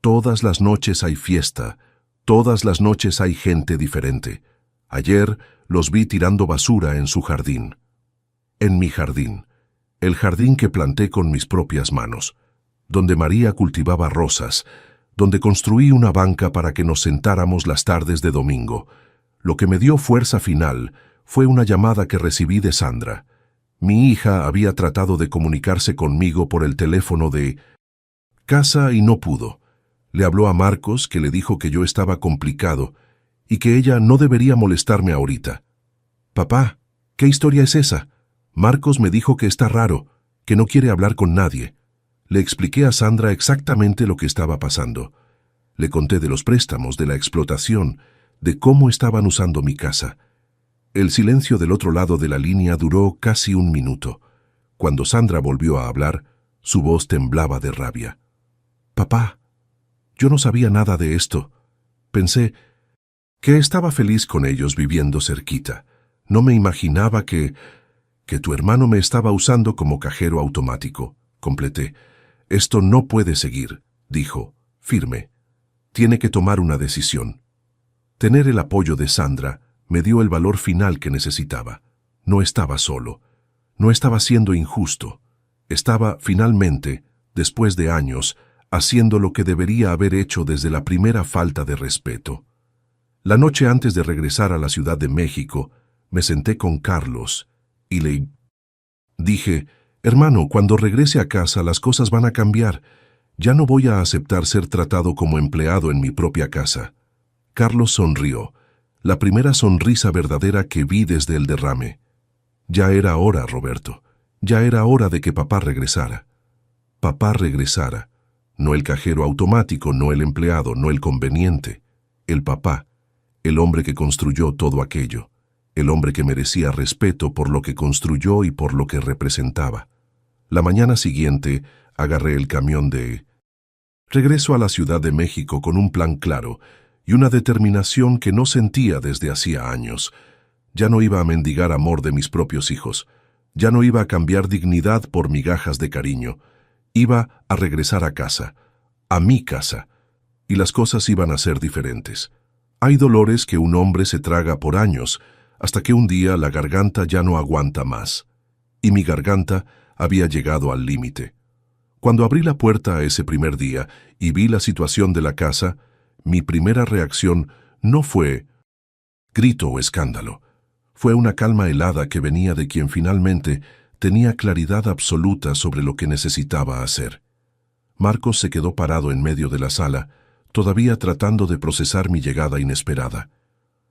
Todas las noches hay fiesta, todas las noches hay gente diferente. Ayer los vi tirando basura en su jardín». En mi jardín, el jardín que planté con mis propias manos, donde María cultivaba rosas, donde construí una banca para que nos sentáramos las tardes de domingo. Lo que me dio fuerza final fue una llamada que recibí de Sandra. Mi hija había tratado de comunicarse conmigo por el teléfono de casa y no pudo. Le habló a Marcos, que le dijo que yo estaba complicado y que ella no debería molestarme ahorita. «Papá, ¿qué historia es esa? Marcos me dijo que está raro, que no quiere hablar con nadie». Le expliqué a Sandra exactamente lo que estaba pasando. Le conté de los préstamos, de la explotación, de cómo estaban usando mi casa. El silencio del otro lado de la línea duró casi 1 minuto. Cuando Sandra volvió a hablar, su voz temblaba de rabia. «Papá, yo no sabía nada de esto. Pensé Que estaba feliz con ellos viviendo cerquita. No me imaginaba que tu hermano me estaba usando como cajero automático. Completé. Esto no puede seguir, dijo, firme. Tiene que tomar una decisión. Tener el apoyo de Sandra me dio el valor final que necesitaba. No estaba solo. No estaba siendo injusto. Estaba, finalmente, después de años, haciendo lo que debería haber hecho desde la primera falta de respeto. La noche antes de regresar a la Ciudad de México, me senté con Carlos y le dije, hermano, cuando regrese a casa las cosas van a cambiar. Ya no voy a aceptar ser tratado como empleado en mi propia casa. Carlos sonrió, la primera sonrisa verdadera que vi desde el derrame. Ya era hora, Roberto. Ya era hora de que papá regresara. Papá regresara. No el cajero automático, no el empleado, no el conveniente. El papá, el hombre que construyó todo aquello. El hombre que merecía respeto por lo que construyó y por lo que representaba. La mañana siguiente, agarré el camión de regreso a la Ciudad de México con un plan claro y una determinación que no sentía desde hacía años. Ya no iba a mendigar amor de mis propios hijos. Ya no iba a cambiar dignidad por migajas de cariño. Iba a regresar a casa, a mi casa, y las cosas iban a ser diferentes. Hay dolores que un hombre se traga por años, hasta que un día la garganta ya no aguanta más. Y mi garganta había llegado al límite. Cuando abrí la puerta a ese primer día y vi la situación de la casa, mi primera reacción no fue grito o escándalo. Fue una calma helada que venía de quien finalmente tenía claridad absoluta sobre lo que necesitaba hacer. Marcos se quedó parado en medio de la sala, todavía tratando de procesar mi llegada inesperada.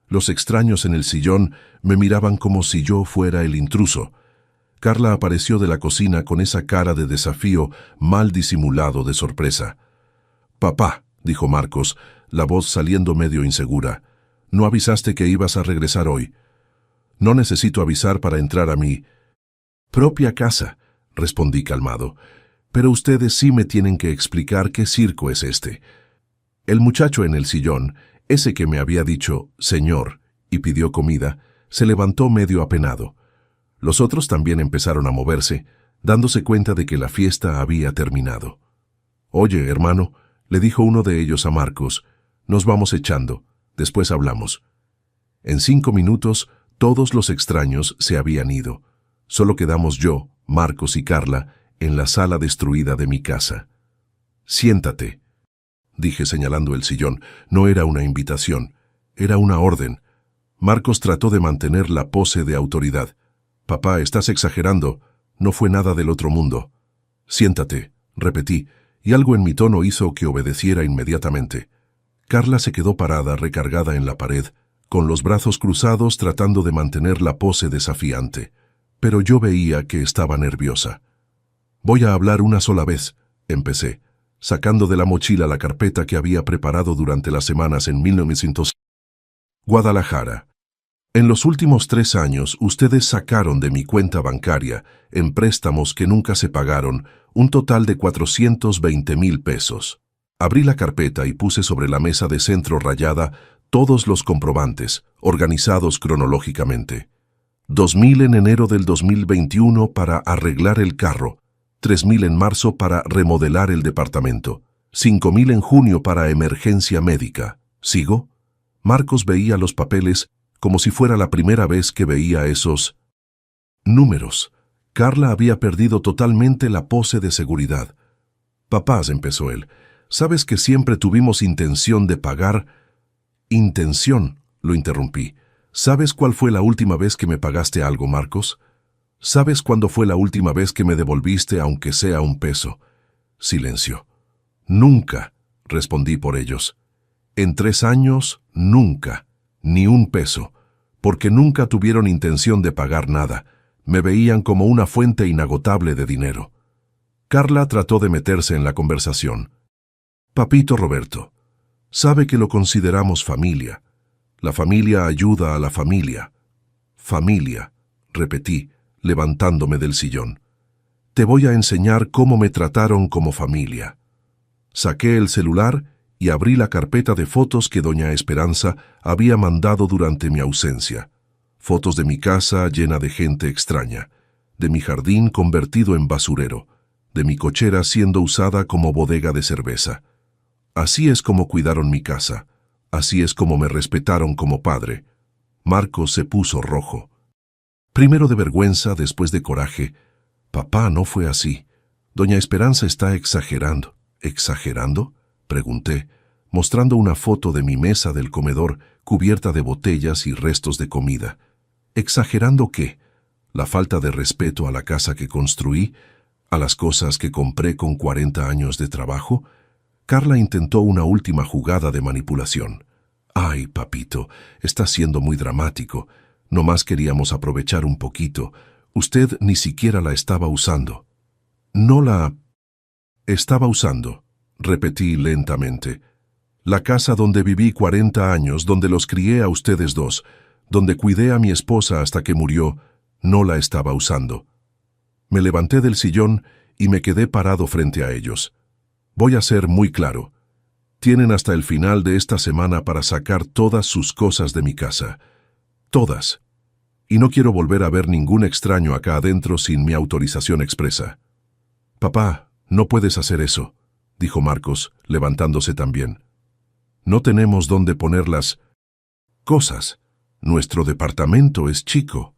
Los extraños en el sillón me miraban como si yo fuera el intruso. Carla apareció de la cocina con esa cara de desafío mal disimulado de sorpresa. «Papá», dijo Marcos, la voz saliendo medio insegura, «¿no avisaste que ibas a regresar hoy?» «No necesito avisar para entrar a mi propia casa», respondí calmado. «Pero ustedes sí me tienen que explicar qué circo es este». El muchacho en el sillón, ese que me había dicho «señor» y pidió comida, se levantó medio apenado. Los otros también empezaron a moverse, dándose cuenta de que la fiesta había terminado. «Oye, hermano», le dijo uno de ellos a Marcos, «nos vamos echando, después hablamos». En 5 minutos, todos los extraños se habían ido. Solo quedamos yo, Marcos y Carla, en la sala destruida de mi casa. «Siéntate», dije señalando el sillón. No era una invitación, era una orden. Marcos trató de mantener la pose de autoridad. «Papá, estás exagerando. No fue nada del otro mundo». «Siéntate», repetí, y algo en mi tono hizo que obedeciera inmediatamente. Carla se quedó parada, recargada en la pared, con los brazos cruzados tratando de mantener la pose desafiante. Pero yo veía que estaba nerviosa. «Voy a hablar una sola vez», empecé, sacando de la mochila la carpeta que había preparado durante las semanas en 1900. Guadalajara. En los últimos 3 años, ustedes sacaron de mi cuenta bancaria, en préstamos que nunca se pagaron, un total de 420,000 pesos. Abrí la carpeta y puse sobre la mesa de centro rayada todos los comprobantes, organizados cronológicamente. 2,000 en enero del 2021 para arreglar el carro, 3,000 en marzo para remodelar el departamento, 5,000 en junio para emergencia médica. ¿Sigo? Marcos veía los papeles como si fuera la primera vez que veía esos números. Carla había perdido totalmente la pose de seguridad. «Papás», empezó él, «sabes que siempre tuvimos intención de pagar». «Intención», lo interrumpí. «¿Sabes cuál fue la última vez que me pagaste algo, Marcos? ¿Sabes cuándo fue la última vez que me devolviste aunque sea un peso?» Silencio. «Nunca», respondí por ellos. «En 3 años, nunca. Ni un peso, porque nunca tuvieron intención de pagar nada. Me veían como una fuente inagotable de dinero». Carla trató de meterse en la conversación. «Papito Roberto, sabe que lo consideramos familia. La familia ayuda a la familia». «Familia», repetí, levantándome del sillón. «Te voy a enseñar cómo me trataron como familia». Saqué el celular y abrí la carpeta de fotos que doña Esperanza había mandado durante mi ausencia. Fotos de mi casa llena de gente extraña, de mi jardín convertido en basurero, de mi cochera siendo usada como bodega de cerveza. Así es como cuidaron mi casa, así es como me respetaron como padre. Marcos se puso rojo. Primero de vergüenza, después de coraje. Papá, no fue así. Doña Esperanza está exagerando. ¿Exagerando?, pregunté, mostrando una foto de mi mesa del comedor cubierta de botellas y restos de comida. ¿Exagerando qué? ¿La falta de respeto a la casa que construí? ¿A las cosas que compré con 40 años de trabajo? Carla intentó una última jugada de manipulación. Ay, papito, está siendo muy dramático. Nomás queríamos aprovechar un poquito. Usted ni siquiera la estaba usando. No la estaba usando, repetí lentamente. La casa donde viví 40 años, donde los crié a ustedes dos, donde cuidé a mi esposa hasta que murió, no la estaba usando. Me levanté del sillón y me quedé parado frente a ellos. Voy a ser muy claro. Tienen hasta el final de esta semana para sacar todas sus cosas de mi casa. Todas. Y no quiero volver a ver ningún extraño acá adentro sin mi autorización expresa. Papá, no puedes hacer eso, dijo Marcos, levantándose también. No tenemos dónde poner las cosas. Nuestro departamento es chico.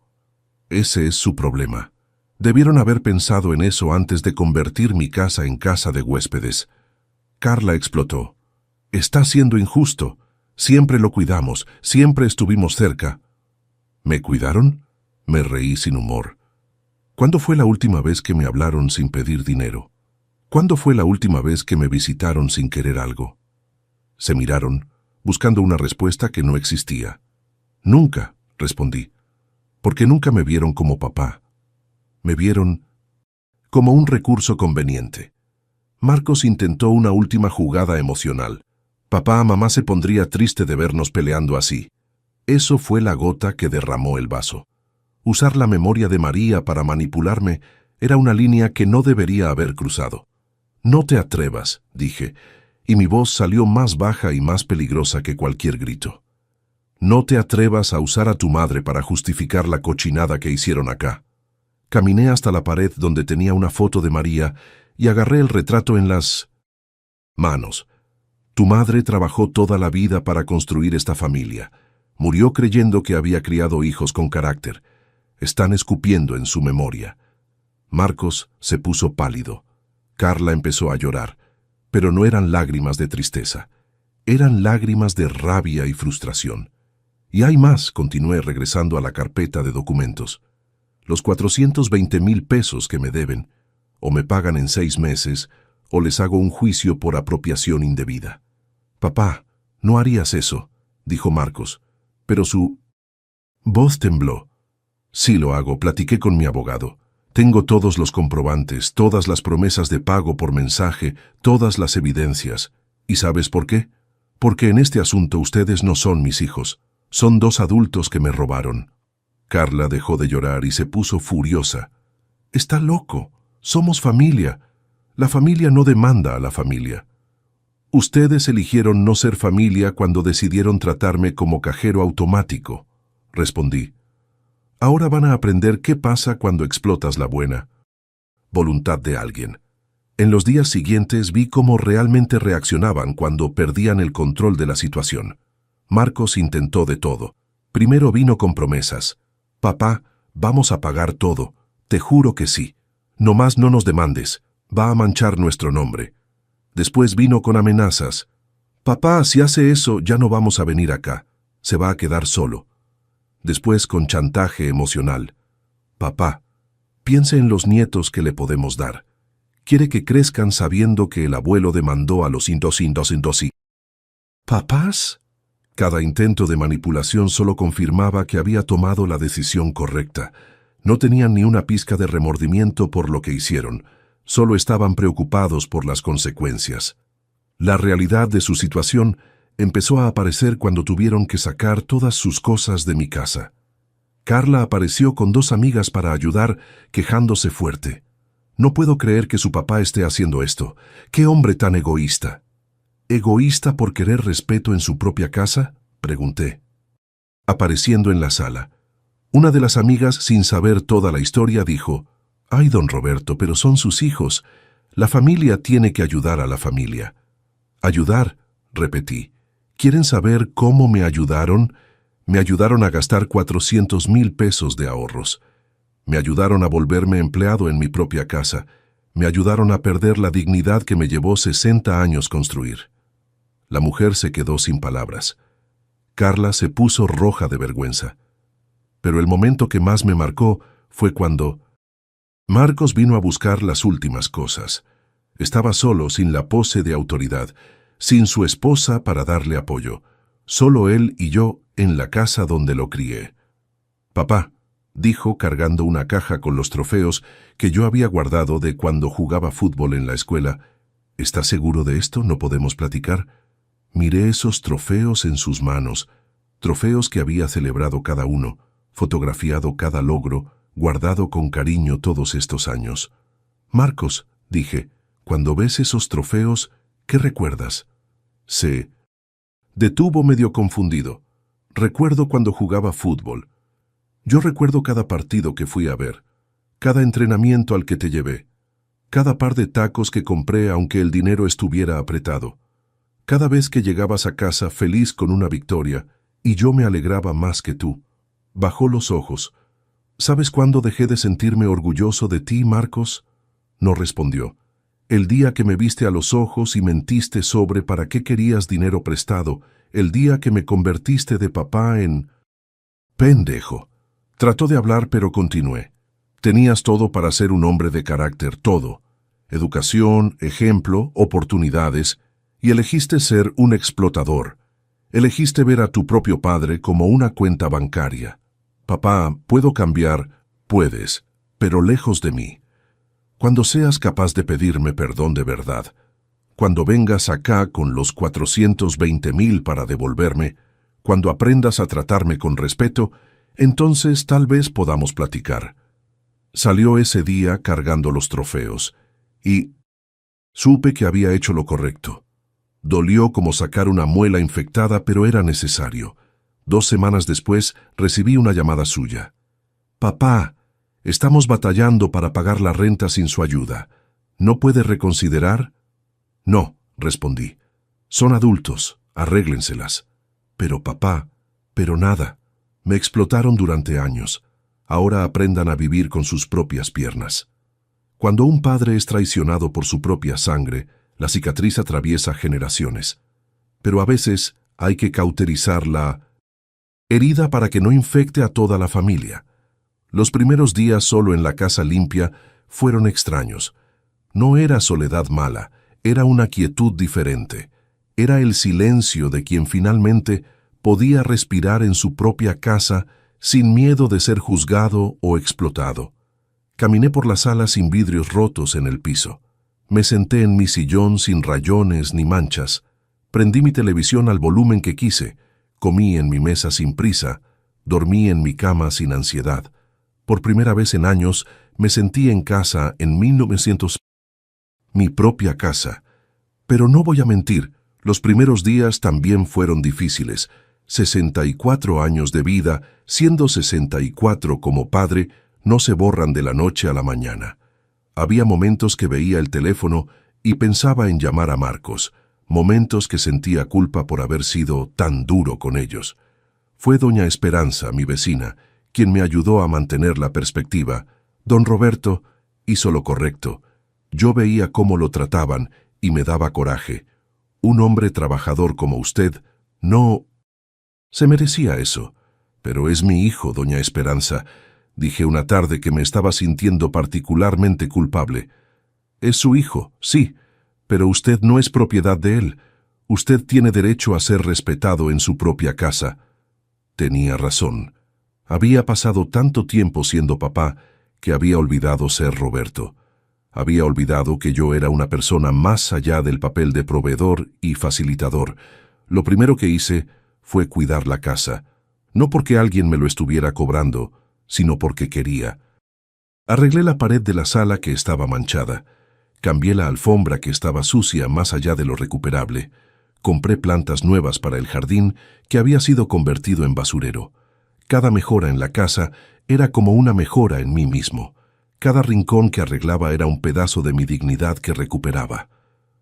Ese es su problema. Debieron haber pensado en eso antes de convertir mi casa en casa de huéspedes. Carla explotó. Está siendo injusto. Siempre lo cuidamos, siempre estuvimos cerca. ¿Me cuidaron? Me reí sin humor. ¿Cuándo fue la última vez que me hablaron sin pedir dinero? ¿Cuándo fue la última vez que me visitaron sin querer algo? Se miraron, buscando una respuesta que no existía. Nunca, respondí, porque nunca me vieron como papá. Me vieron como un recurso conveniente. Marcos intentó una última jugada emocional. Papá, mamá se pondría triste de vernos peleando así. Eso fue la gota que derramó el vaso. Usar la memoria de María para manipularme era una línea que no debería haber cruzado. No te atrevas, dije, y mi voz salió más baja y más peligrosa que cualquier grito. No te atrevas a usar a tu madre para justificar la cochinada que hicieron acá. Caminé hasta la pared donde tenía una foto de María y agarré el retrato en las manos. Tu madre trabajó toda la vida para construir esta familia. Murió creyendo que había criado hijos con carácter. Están escupiendo en su memoria. Marcos se puso pálido. Carla empezó a llorar, pero no eran lágrimas de tristeza. Eran lágrimas de rabia y frustración. Y hay más, continué regresando a la carpeta de documentos. Los 420,000 pesos que me deben, o me pagan en 6 meses, o les hago un juicio por apropiación indebida. Papá, no harías eso, dijo Marcos, pero su voz tembló. Sí lo hago, platiqué con mi abogado. Tengo todos los comprobantes, todas las promesas de pago por mensaje, todas las evidencias. ¿Y sabes por qué? Porque en este asunto ustedes no son mis hijos. Son 2 adultos que me robaron. Carla dejó de llorar y se puso furiosa. Está loco. Somos familia. La familia no demanda a la familia. Ustedes eligieron no ser familia cuando decidieron tratarme como cajero automático, respondí. Ahora van a aprender qué pasa cuando explotas la buena voluntad de alguien. En los días siguientes vi cómo realmente reaccionaban cuando perdían el control de la situación. Marcos intentó de todo. Primero vino con promesas. Papá, vamos a pagar todo. Te juro que sí. Nomás no nos demandes. Va a manchar nuestro nombre. Después vino con amenazas. Papá, si hace eso, ya no vamos a venir acá. Se va a quedar solo. Después con chantaje emocional. Papá, piense en los nietos que le podemos dar. Quiere que crezcan sabiendo que el abuelo demandó a los indosi. ¿Papás? Cada intento de manipulación solo confirmaba que había tomado la decisión correcta. No tenían ni una pizca de remordimiento por lo que hicieron. Solo estaban preocupados por las consecuencias. La realidad de su situación empezó a aparecer cuando tuvieron que sacar todas sus cosas de mi casa. Carla apareció con 2 amigas para ayudar, quejándose fuerte. No puedo creer que su papá esté haciendo esto. ¡Qué hombre tan egoísta! ¿Egoísta por querer respeto en su propia casa?, pregunté. Apareciendo en la sala, una de las amigas, sin saber toda la historia, dijo: «Ay, don Roberto, pero son sus hijos. La familia tiene que ayudar a la familia». «¿Ayudar?», repetí. «¿Quieren saber cómo me ayudaron?». Me ayudaron a gastar 400,000 pesos de ahorros. Me ayudaron a volverme empleado en mi propia casa. Me ayudaron a perder la dignidad que me llevó 60 años construir. La mujer se quedó sin palabras. Carla se puso roja de vergüenza. Pero el momento que más me marcó fue cuando Marcos vino a buscar las últimas cosas. Estaba solo, sin la pose de autoridad, sin su esposa para darle apoyo. Solo él y yo en la casa donde lo crié. «Papá», dijo cargando una caja con los trofeos que yo había guardado de cuando jugaba fútbol en la escuela. «¿Estás seguro de esto? ¿No podemos platicar?». Miré esos trofeos en sus manos, trofeos que había celebrado cada uno, fotografiado cada logro, guardado con cariño todos estos años. «Marcos», dije, «cuando ves esos trofeos, ¿qué recuerdas?». Se detuvo medio confundido. «Recuerdo cuando jugaba fútbol. Yo recuerdo cada partido que fui a ver, cada entrenamiento al que te llevé, cada par de tacos que compré aunque el dinero estuviera apretado, cada vez que llegabas a casa feliz con una victoria y yo me alegraba más que tú». Bajó los ojos. «¿Sabes cuándo dejé de sentirme orgulloso de ti, Marcos?». No respondió. «El día que me viste a los ojos y mentiste sobre para qué querías dinero prestado, el día que me convertiste de papá en...». «Pendejo». Trató de hablar, pero continué. «Tenías todo para ser un hombre de carácter, todo. Educación, ejemplo, oportunidades, y elegiste ser un explotador. Elegiste ver a tu propio padre como una cuenta bancaria. Papá, puedo cambiar, puedes, pero lejos de mí. Cuando seas capaz de pedirme perdón de verdad, cuando vengas acá con los 420,000 para devolverme, cuando aprendas a tratarme con respeto, entonces tal vez podamos platicar». Salió ese día cargando los trofeos, y supe que había hecho lo correcto. Dolió como sacar una muela infectada, pero era necesario. 2 semanas después recibí una llamada suya. «Papá, estamos batallando para pagar la renta sin su ayuda. ¿No puede reconsiderar?». «No», respondí. «Son adultos, arréglenselas». «Pero papá, pero nada. Me explotaron durante años. Ahora aprendan a vivir con sus propias piernas». Cuando un padre es traicionado por su propia sangre, la cicatriz atraviesa generaciones. Pero a veces hay que cauterizar la herida para que no infecte a toda la familia. Los primeros días solo en la casa limpia fueron extraños. No era soledad mala, era una quietud diferente. Era el silencio de quien finalmente podía respirar en su propia casa sin miedo de ser juzgado o explotado. Caminé por la sala sin vidrios rotos en el piso. Me senté en mi sillón sin rayones ni manchas. Prendí mi televisión al volumen que quise. Comí en mi mesa sin prisa. Dormí en mi cama sin ansiedad. Por primera vez en años me sentí en casa en 1900. Mi propia casa. Pero no voy a mentir, los primeros días también fueron difíciles. 64 años de vida, siendo 64 como padre, no se borran de la noche a la mañana. Había momentos que veía el teléfono y pensaba en llamar a Marcos, momentos que sentía culpa por haber sido tan duro con ellos. Fue doña Esperanza, mi vecina, quien me ayudó a mantener la perspectiva. Don Roberto hizo lo correcto. Yo veía cómo lo trataban y me daba coraje. Un hombre trabajador como usted no se merecía eso. Pero es mi hijo, doña Esperanza, dije una tarde que me estaba sintiendo particularmente culpable. Es su hijo, sí, pero usted no es propiedad de él. Usted tiene derecho a ser respetado en su propia casa. Tenía razón. Había pasado tanto tiempo siendo papá que había olvidado ser Roberto. Había olvidado que yo era una persona más allá del papel de proveedor y facilitador. Lo primero que hice fue cuidar la casa, no porque alguien me lo estuviera cobrando, sino porque quería. Arreglé la pared de la sala que estaba manchada. Cambié la alfombra que estaba sucia más allá de lo recuperable. Compré plantas nuevas para el jardín que había sido convertido en basurero. Cada mejora en la casa era como una mejora en mí mismo. Cada rincón que arreglaba era un pedazo de mi dignidad que recuperaba.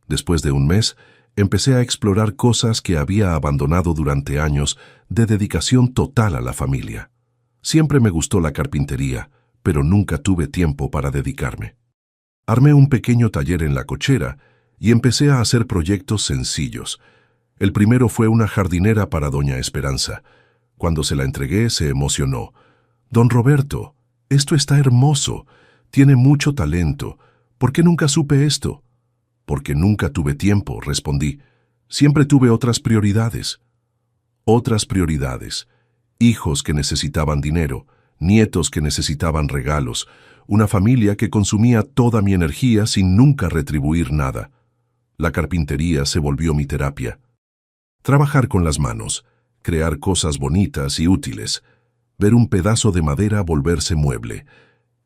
Después de un mes, empecé a explorar cosas que había abandonado durante años de dedicación total a la familia. Siempre me gustó la carpintería, pero nunca tuve tiempo para dedicarme. Armé un pequeño taller en la cochera y empecé a hacer proyectos sencillos. El primero fue una jardinera para doña Esperanza. Cuando se la entregué, se emocionó. «Don Roberto, esto está hermoso. Tiene mucho talento. ¿Por qué nunca supe esto?» «Porque nunca tuve tiempo», respondí. «Siempre tuve otras prioridades». Otras prioridades. Hijos que necesitaban dinero, nietos que necesitaban regalos, una familia que consumía toda mi energía sin nunca retribuir nada. La carpintería se volvió mi terapia. Trabajar con las manos, crear cosas bonitas y útiles, ver un pedazo de madera volverse mueble,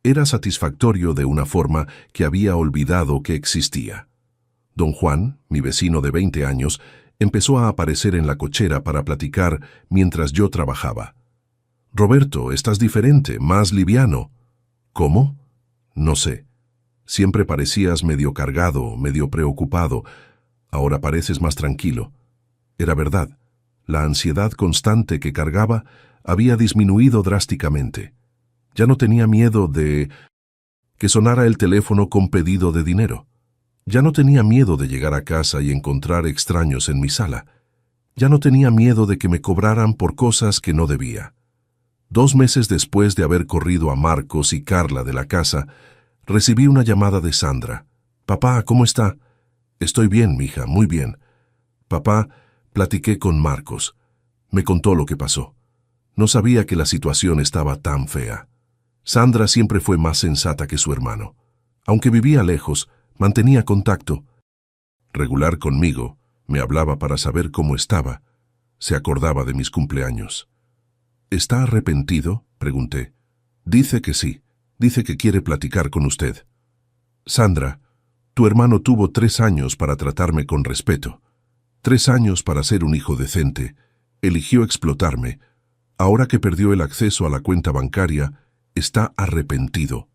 era satisfactorio de una forma que había olvidado que existía. Don Juan, mi vecino de 20 años, empezó a aparecer en la cochera para platicar mientras yo trabajaba. «Roberto, estás diferente, más liviano». «¿Cómo?» «No sé. Siempre parecías medio cargado, medio preocupado. Ahora pareces más tranquilo». Era verdad. La ansiedad constante que cargaba había disminuido drásticamente. Ya no tenía miedo de que sonara el teléfono con pedido de dinero. Ya no tenía miedo de llegar a casa y encontrar extraños en mi sala. Ya no tenía miedo de que me cobraran por cosas que no debía. 2 meses después de haber corrido a Marcos y Carla de la casa, recibí una llamada de Sandra. «Papá, ¿cómo está?» «Estoy bien, mija, muy bien». «Papá, platiqué con Marcos. Me contó lo que pasó. No sabía que la situación estaba tan fea. Sandra siempre fue más sensata que su hermano. Aunque vivía lejos, mantenía contacto. Regular conmigo, me hablaba para saber cómo estaba. Se acordaba de mis cumpleaños. «¿Está arrepentido?», pregunté. «Dice que sí. Dice que quiere platicar con usted». «Sandra, tu hermano tuvo 3 años para tratarme con respeto. 3 años para ser un hijo decente. Eligió explotarme. Ahora que perdió el acceso a la cuenta bancaria, está arrepentido.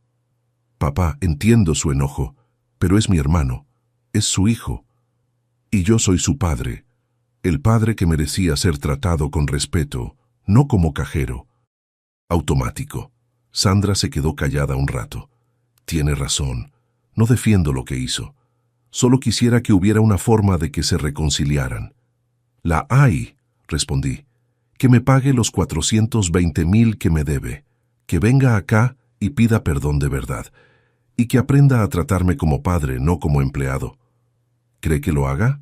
Papá, entiendo su enojo, pero es mi hermano. Es su hijo. Y yo soy su padre. El padre que merecía ser tratado con respeto, no como cajero». Automático. Sandra se quedó callada un rato. «Tiene razón. No defiendo lo que hizo. Solo quisiera que hubiera una forma de que se reconciliaran». «La hay», respondí. «Que me pague los 420,000 que me debe. Que venga acá y pida perdón de verdad. Y que aprenda a tratarme como padre, no como empleado». «¿Cree que lo haga?»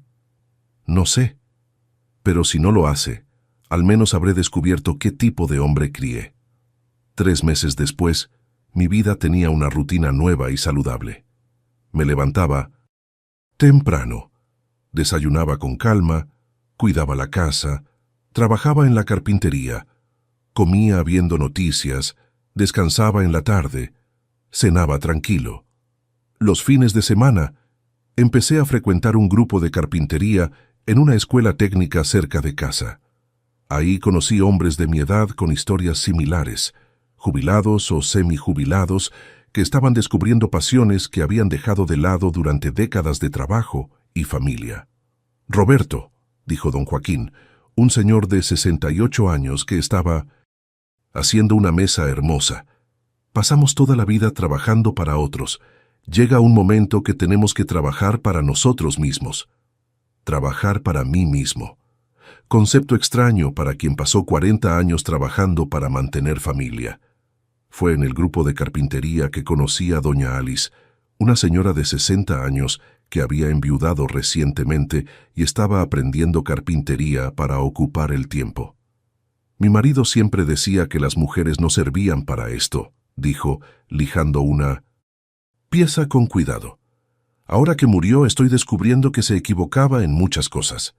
«No sé. Pero si no lo hace, al menos habré descubierto qué tipo de hombre crié». 3 meses después, mi vida tenía una rutina nueva y saludable. Me levantaba temprano, desayunaba con calma, cuidaba la casa, trabajaba en la carpintería, comía viendo noticias, descansaba en la tarde, cenaba tranquilo. Los fines de semana, empecé a frecuentar un grupo de carpintería en una escuela técnica cerca de casa. Ahí conocí hombres de mi edad con historias similares, jubilados o semijubilados, que estaban descubriendo pasiones que habían dejado de lado durante décadas de trabajo y familia. «Roberto», dijo don Joaquín, un señor de 68 años que estaba haciendo una mesa hermosa. «Pasamos toda la vida trabajando para otros. Llega un momento que tenemos que trabajar para nosotros mismos». Trabajar para mí mismo. Concepto extraño para quien pasó 40 años trabajando para mantener familia. Fue en el grupo de carpintería que conocí a doña Alice, una señora de 60 años que había enviudado recientemente y estaba aprendiendo carpintería para ocupar el tiempo. «Mi marido siempre decía que las mujeres no servían para esto», dijo, lijando una pieza con cuidado. «Ahora que murió estoy descubriendo que se equivocaba en muchas cosas.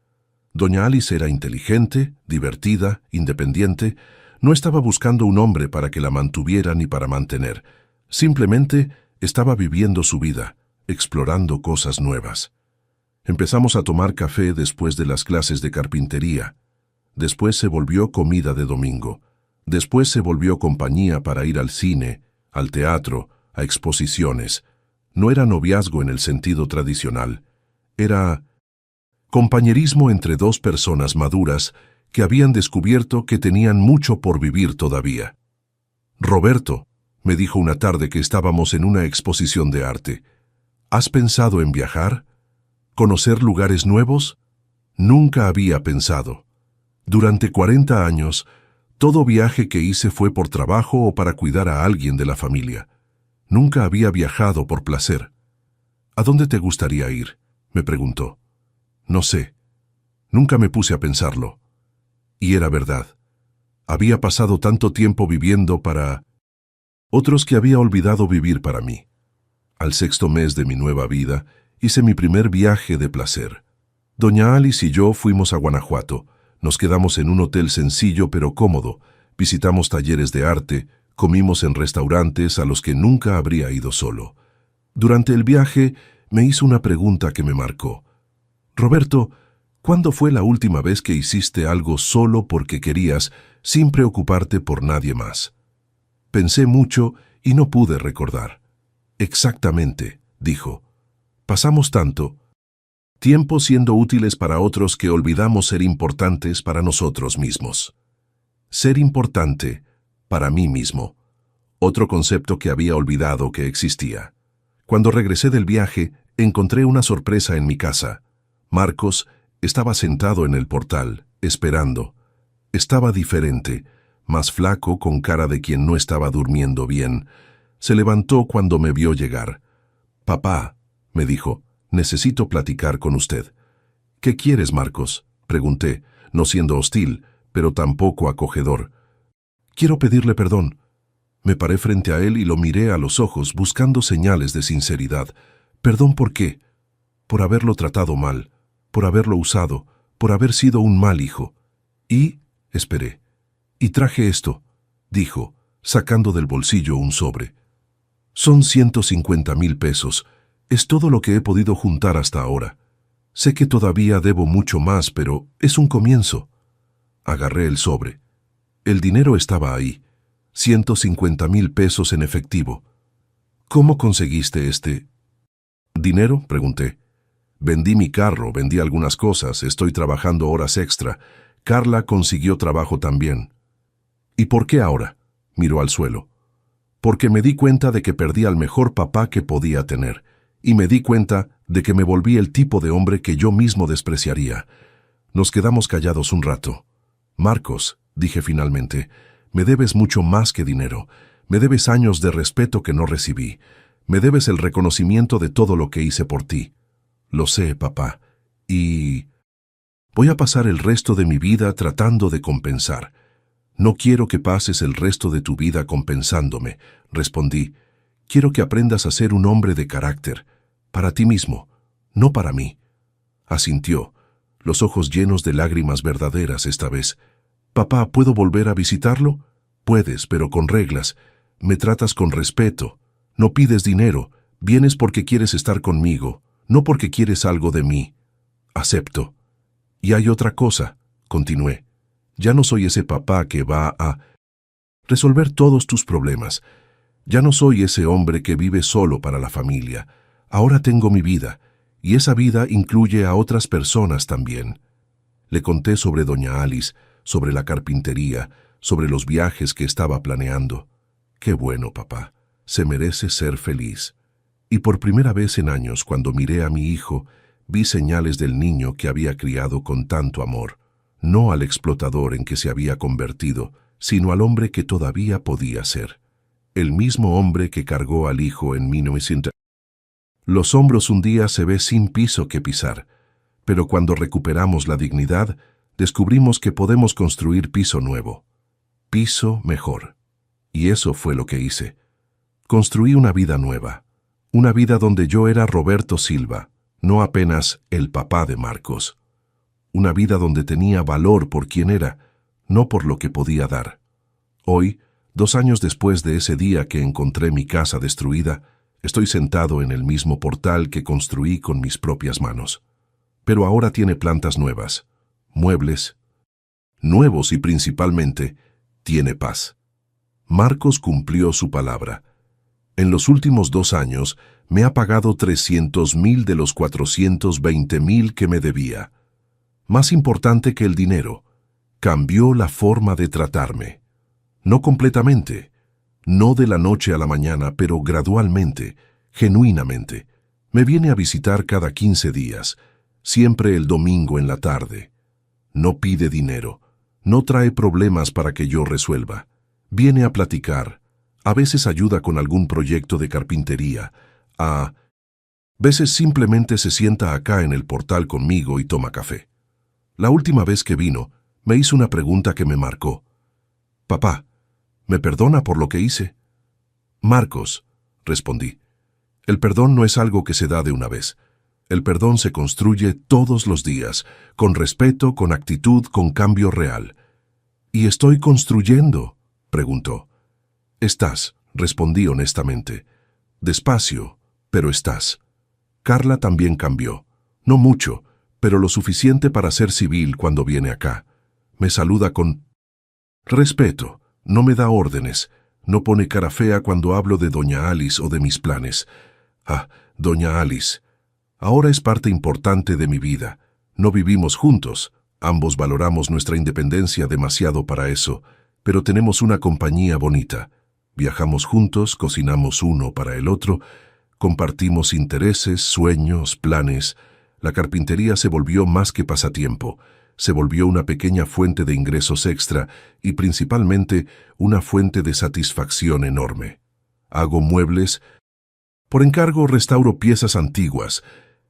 Doña Alice era inteligente, divertida, independiente. No estaba buscando un hombre para que la mantuviera ni para mantener. Simplemente estaba viviendo su vida, explorando cosas nuevas. Empezamos a tomar café después de las clases de carpintería. Después se volvió comida de domingo. Después se volvió compañía para ir al cine, al teatro, a exposiciones. No era noviazgo en el sentido tradicional. Era compañerismo entre dos personas maduras que habían descubierto que tenían mucho por vivir todavía. Roberto, me dijo una tarde que estábamos en una exposición de arte, ¿has pensado en viajar? ¿Conocer lugares nuevos? Nunca había pensado. Durante 40 años, todo viaje que hice fue por trabajo o para cuidar a alguien de la familia. Nunca había viajado por placer. ¿A dónde te gustaría ir?, me preguntó. No sé. Nunca me puse a pensarlo. Y era verdad. Había pasado tanto tiempo viviendo para otros que había olvidado vivir para mí. Al 6º mes de mi nueva vida, hice mi primer viaje de placer. Doña Alice y yo fuimos a Guanajuato. Nos quedamos en un hotel sencillo pero cómodo. Visitamos talleres de arte, comimos en restaurantes a los que nunca habría ido solo. Durante el viaje, me hizo una pregunta que me marcó. Roberto, ¿cuándo fue la última vez que hiciste algo solo porque querías, sin preocuparte por nadie más? Pensé mucho y no pude recordar. Exactamente, dijo. Pasamos tanto tiempo siendo útiles para otros que olvidamos ser importantes para nosotros mismos. Ser importante para mí mismo. Otro concepto que había olvidado que existía. Cuando regresé del viaje, encontré una sorpresa en mi casa. Marcos estaba sentado en el portal, esperando. Estaba diferente, más flaco, con cara de quien no estaba durmiendo bien. Se levantó cuando me vio llegar. «Papá», me dijo, «necesito platicar con usted». «¿Qué quieres, Marcos?», pregunté, no siendo hostil, pero tampoco acogedor. «Quiero pedirle perdón». Me paré frente a él y lo miré a los ojos buscando señales de sinceridad. «¿Perdón por qué?». «Por haberlo tratado mal, por haberlo usado, por haber sido un mal hijo». «Y», esperé. «Y traje esto», dijo, sacando del bolsillo un sobre. «Son 150,000 pesos. Es todo lo que he podido juntar hasta ahora. Sé que todavía debo mucho más, pero es un comienzo». Agarré el sobre. El dinero estaba ahí. 150,000 pesos en efectivo. «¿Cómo conseguiste este dinero?», pregunté. «Vendí mi carro, vendí algunas cosas, estoy trabajando horas extra. Carla consiguió trabajo también». «¿Y por qué ahora?», miró al suelo. «Porque me di cuenta de que perdí al mejor papá que podía tener, y me di cuenta de que me volví el tipo de hombre que yo mismo despreciaría». Nos quedamos callados un rato. «Marcos», dije finalmente, «me debes mucho más que dinero. Me debes años de respeto que no recibí. Me debes el reconocimiento de todo lo que hice por ti». «Lo sé, papá. Y voy a pasar el resto de mi vida tratando de compensar». «No quiero que pases el resto de tu vida compensándome», respondí. «Quiero que aprendas a ser un hombre de carácter, para ti mismo, no para mí». Asintió, los ojos llenos de lágrimas verdaderas esta vez. «Papá, ¿puedo volver a visitarlo?». «Puedes, pero con reglas. Me tratas con respeto. No pides dinero. Vienes porque quieres estar conmigo, no porque quieres algo de mí». «Acepto». «Y hay otra cosa», continué. «Ya no soy ese papá que va a resolver todos tus problemas. Ya no soy ese hombre que vive solo para la familia. Ahora tengo mi vida, y esa vida incluye a otras personas también». Le conté sobre doña Alice, sobre la carpintería, sobre los viajes que estaba planeando. «Qué bueno, papá. Se merece ser feliz». Y por primera vez en años, cuando miré a mi hijo, vi señales del niño que había criado con tanto amor. No al explotador en que se había convertido, sino al hombre que todavía podía ser. El mismo hombre que cargó al hijo en 1900. Los hombros un día se ve sin piso que pisar, pero cuando recuperamos la dignidad, descubrimos que podemos construir piso nuevo. Piso mejor. Y eso fue lo que hice. Construí una vida nueva. Una vida donde yo era Roberto Silva, no apenas el papá de Marcos. Una vida donde tenía valor por quien era, no por lo que podía dar. Hoy, 2 años después de ese día que encontré mi casa destruida, estoy sentado en el mismo portal que construí con mis propias manos. Pero ahora tiene plantas nuevas, muebles nuevos y principalmente tiene paz. Marcos cumplió su palabra. En los últimos 2 años me ha pagado 300.000 de los 420.000 que me debía. Más importante que el dinero, cambió la forma de tratarme. No completamente, no de la noche a la mañana, pero gradualmente, genuinamente. Me viene a visitar cada 15 días, siempre el domingo en la tarde. No pide dinero, no trae problemas para que yo resuelva. Viene a platicar, a veces ayuda con algún proyecto de carpintería, a veces simplemente se sienta acá en el portal conmigo y toma café. La última vez que vino, me hizo una pregunta que me marcó. «Papá, ¿me perdona por lo que hice?» «Marcos», respondí, «el perdón no es algo que se da de una vez. El perdón se construye todos los días, con respeto, con actitud, con cambio real». «¿Y estoy construyendo?», preguntó. «Estás», respondí honestamente. «Despacio, pero estás». Carla también cambió. No mucho, pero lo suficiente para ser civil cuando viene acá. Me saluda con respeto, no me da órdenes, no pone cara fea cuando hablo de doña Alice o de mis planes. Ah, doña Alice. Ahora es parte importante de mi vida. No vivimos juntos, ambos valoramos nuestra independencia demasiado para eso, pero tenemos una compañía bonita. Viajamos juntos, cocinamos uno para el otro, compartimos intereses, sueños, planes. La carpintería se volvió más que pasatiempo, se volvió una pequeña fuente de ingresos extra y principalmente una fuente de satisfacción enorme. Hago muebles, por encargo restauro piezas antiguas,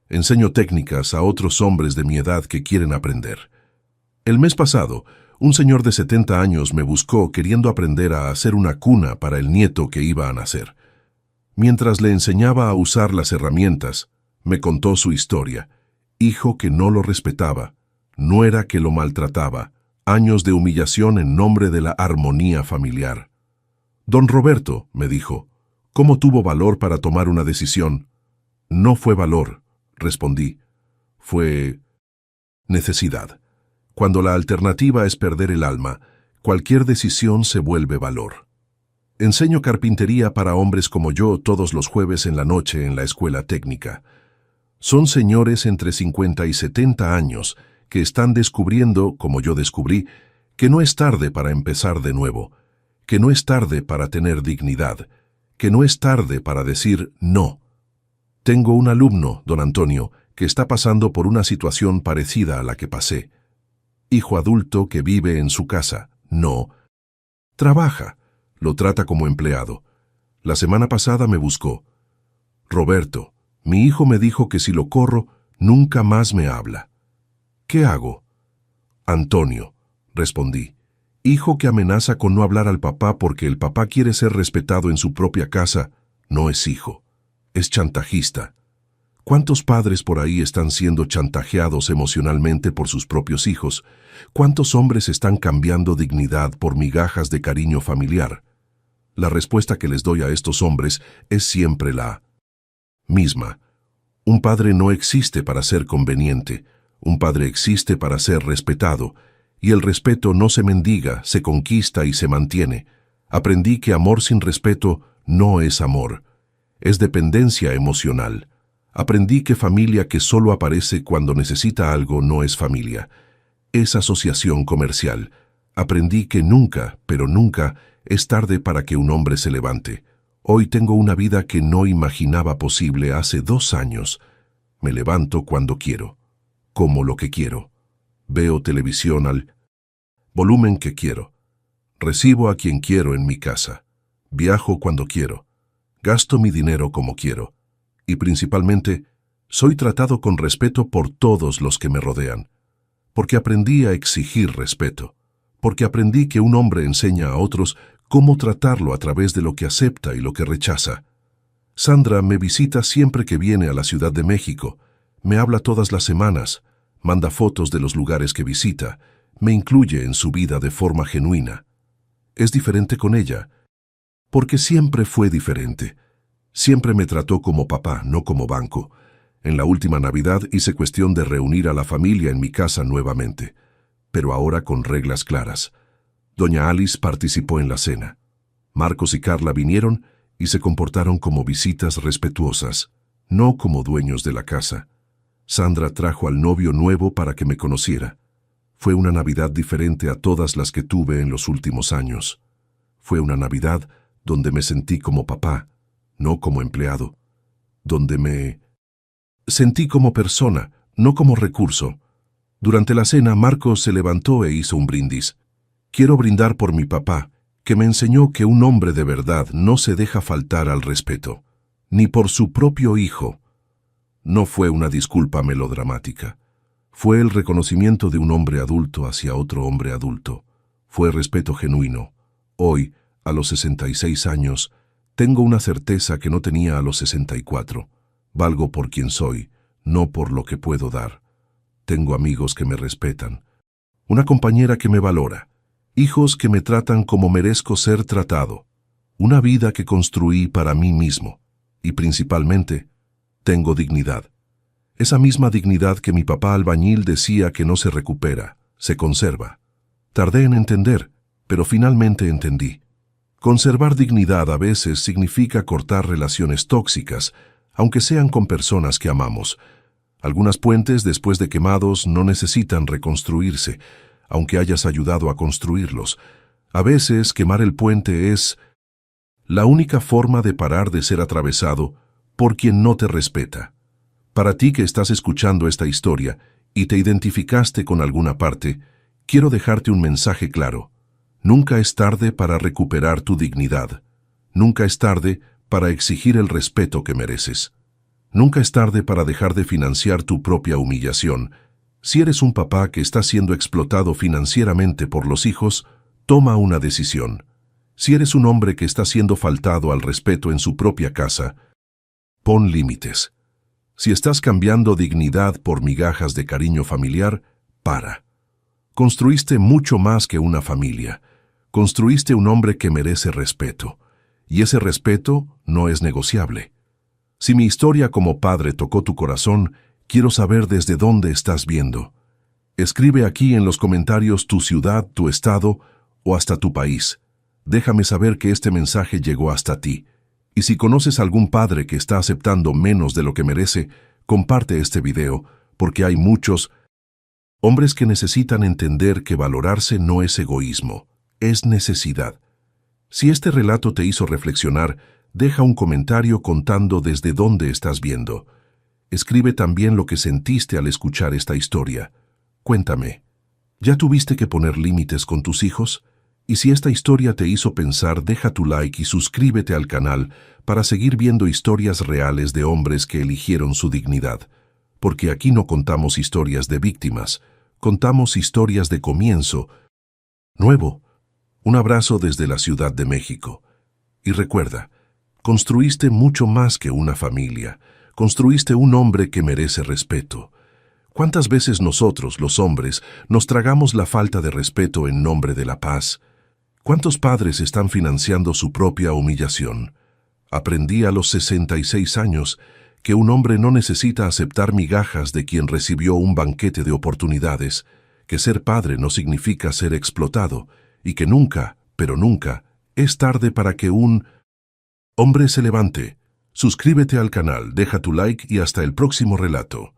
enseño técnicas a otros hombres de mi edad que quieren aprender. El mes pasado, un señor de 70 años me buscó queriendo aprender a hacer una cuna para el nieto que iba a nacer. Mientras le enseñaba a usar las herramientas, me contó su historia. Hijo que no lo respetaba, nuera que lo maltrataba, años de humillación en nombre de la armonía familiar. «Don Roberto», me dijo, «¿cómo tuvo valor para tomar una decisión?» «No fue valor», respondí. «Fue necesidad. Cuando la alternativa es perder el alma, cualquier decisión se vuelve valor». Enseño carpintería para hombres como yo todos los jueves en la noche en la escuela técnica. Son señores entre 50 y 70 años que están descubriendo, como yo descubrí, que no es tarde para empezar de nuevo, que no es tarde para tener dignidad, que no es tarde para decir no. Tengo un alumno, don Antonio, que está pasando por una situación parecida a la que pasé. Hijo adulto que vive en su casa, no. Trabaja, lo trata como empleado. La semana pasada me buscó. «Roberto, mi hijo me dijo que si lo corro, nunca más me habla. ¿Qué hago?» «Antonio», respondí, «hijo que amenaza con no hablar al papá porque el papá quiere ser respetado en su propia casa, no es hijo, es chantajista. ¿Cuántos padres por ahí están siendo chantajeados emocionalmente por sus propios hijos? ¿Cuántos hombres están cambiando dignidad por migajas de cariño familiar?» La respuesta que les doy a estos hombres es siempre la misma. Un padre no existe para ser conveniente, un padre existe para ser respetado, y el respeto no se mendiga, se conquista y se mantiene. Aprendí que amor sin respeto no es amor, es dependencia emocional. Aprendí que familia que solo aparece cuando necesita algo no es familia, es asociación comercial. Aprendí que nunca, pero nunca, es tarde para que un hombre se levante. Hoy tengo una vida que no imaginaba posible hace 2 años. Me levanto cuando quiero, como lo que quiero. Veo televisión al volumen que quiero. Recibo a quien quiero en mi casa. Viajo cuando quiero. Gasto mi dinero como quiero. Y principalmente, soy tratado con respeto por todos los que me rodean. Porque aprendí a exigir respeto. Porque aprendí que un hombre enseña a otros cómo tratarlo a través de lo que acepta y lo que rechaza. Sandra me visita siempre que viene a la Ciudad de México, me habla todas las semanas, manda fotos de los lugares que visita, me incluye en su vida de forma genuina. Es diferente con ella, porque siempre fue diferente. Siempre me trató como papá, no como banco. En la última Navidad hice cuestión de reunir a la familia en mi casa nuevamente, pero ahora con reglas claras. Doña Alice participó en la cena. Marcos y Carla vinieron y se comportaron como visitas respetuosas, no como dueños de la casa. Sandra trajo al novio nuevo para que me conociera. Fue una Navidad diferente a todas las que tuve en los últimos años. Fue una Navidad donde me sentí como papá, no como empleado. Donde me sentí como persona, no como recurso. Durante la cena, Marcos se levantó e hizo un brindis. Quiero brindar por mi papá, que me enseñó que un hombre de verdad no se deja faltar al respeto, ni por su propio hijo. No fue una disculpa melodramática. Fue el reconocimiento de un hombre adulto hacia otro hombre adulto. Fue respeto genuino. Hoy, a los 66 años, tengo una certeza que no tenía a los 64. Valgo por quien soy, no por lo que puedo dar. Tengo amigos que me respetan, una compañera que me valora, hijos que me tratan como merezco ser tratado, una vida que construí para mí mismo, y principalmente, tengo dignidad. Esa misma dignidad que mi papá albañil decía que no se recupera, se conserva. Tardé en entender, pero finalmente entendí. Conservar dignidad a veces significa cortar relaciones tóxicas, aunque sean con personas que amamos. Algunas puentes, después de quemados, no necesitan reconstruirse, aunque hayas ayudado a construirlos. A veces, quemar el puente es la única forma de parar de ser atravesado por quien no te respeta. Para ti que estás escuchando esta historia y te identificaste con alguna parte, quiero dejarte un mensaje claro. Nunca es tarde para recuperar tu dignidad. Nunca es tarde para exigir el respeto que mereces. Nunca es tarde para dejar de financiar tu propia humillación. Si eres un papá que está siendo explotado financieramente por los hijos, toma una decisión. Si eres un hombre que está siendo faltado al respeto en su propia casa, pon límites. Si estás cambiando dignidad por migajas de cariño familiar, para. Construiste mucho más que una familia. Construiste un hombre que merece respeto. Y ese respeto no es negociable. Si mi historia como padre tocó tu corazón, quiero saber desde dónde estás viendo. Escribe aquí en los comentarios tu ciudad, tu estado o hasta tu país. Déjame saber que este mensaje llegó hasta ti. Y si conoces algún padre que está aceptando menos de lo que merece, comparte este video, porque hay muchos hombres que necesitan entender que valorarse no es egoísmo, es necesidad. Si este relato te hizo reflexionar, deja un comentario contando desde dónde estás viendo. Escribe también lo que sentiste al escuchar esta historia. Cuéntame, ¿ya tuviste que poner límites con tus hijos? Y si esta historia te hizo pensar, deja tu like y suscríbete al canal para seguir viendo historias reales de hombres que eligieron su dignidad. Porque aquí no contamos historias de víctimas, contamos historias de comienzo nuevo. Un abrazo desde la Ciudad de México. Y recuerda, construiste mucho más que una familia. Construiste un hombre que merece respeto. ¿Cuántas veces nosotros, los hombres, nos tragamos la falta de respeto en nombre de la paz? ¿Cuántos padres están financiando su propia humillación? Aprendí a los 66 años que un hombre no necesita aceptar migajas de quien recibió un banquete de oportunidades, que ser padre no significa ser explotado, y que nunca, pero nunca, es tarde para que un hombre se levante. Suscríbete al canal, deja tu like y hasta el próximo relato.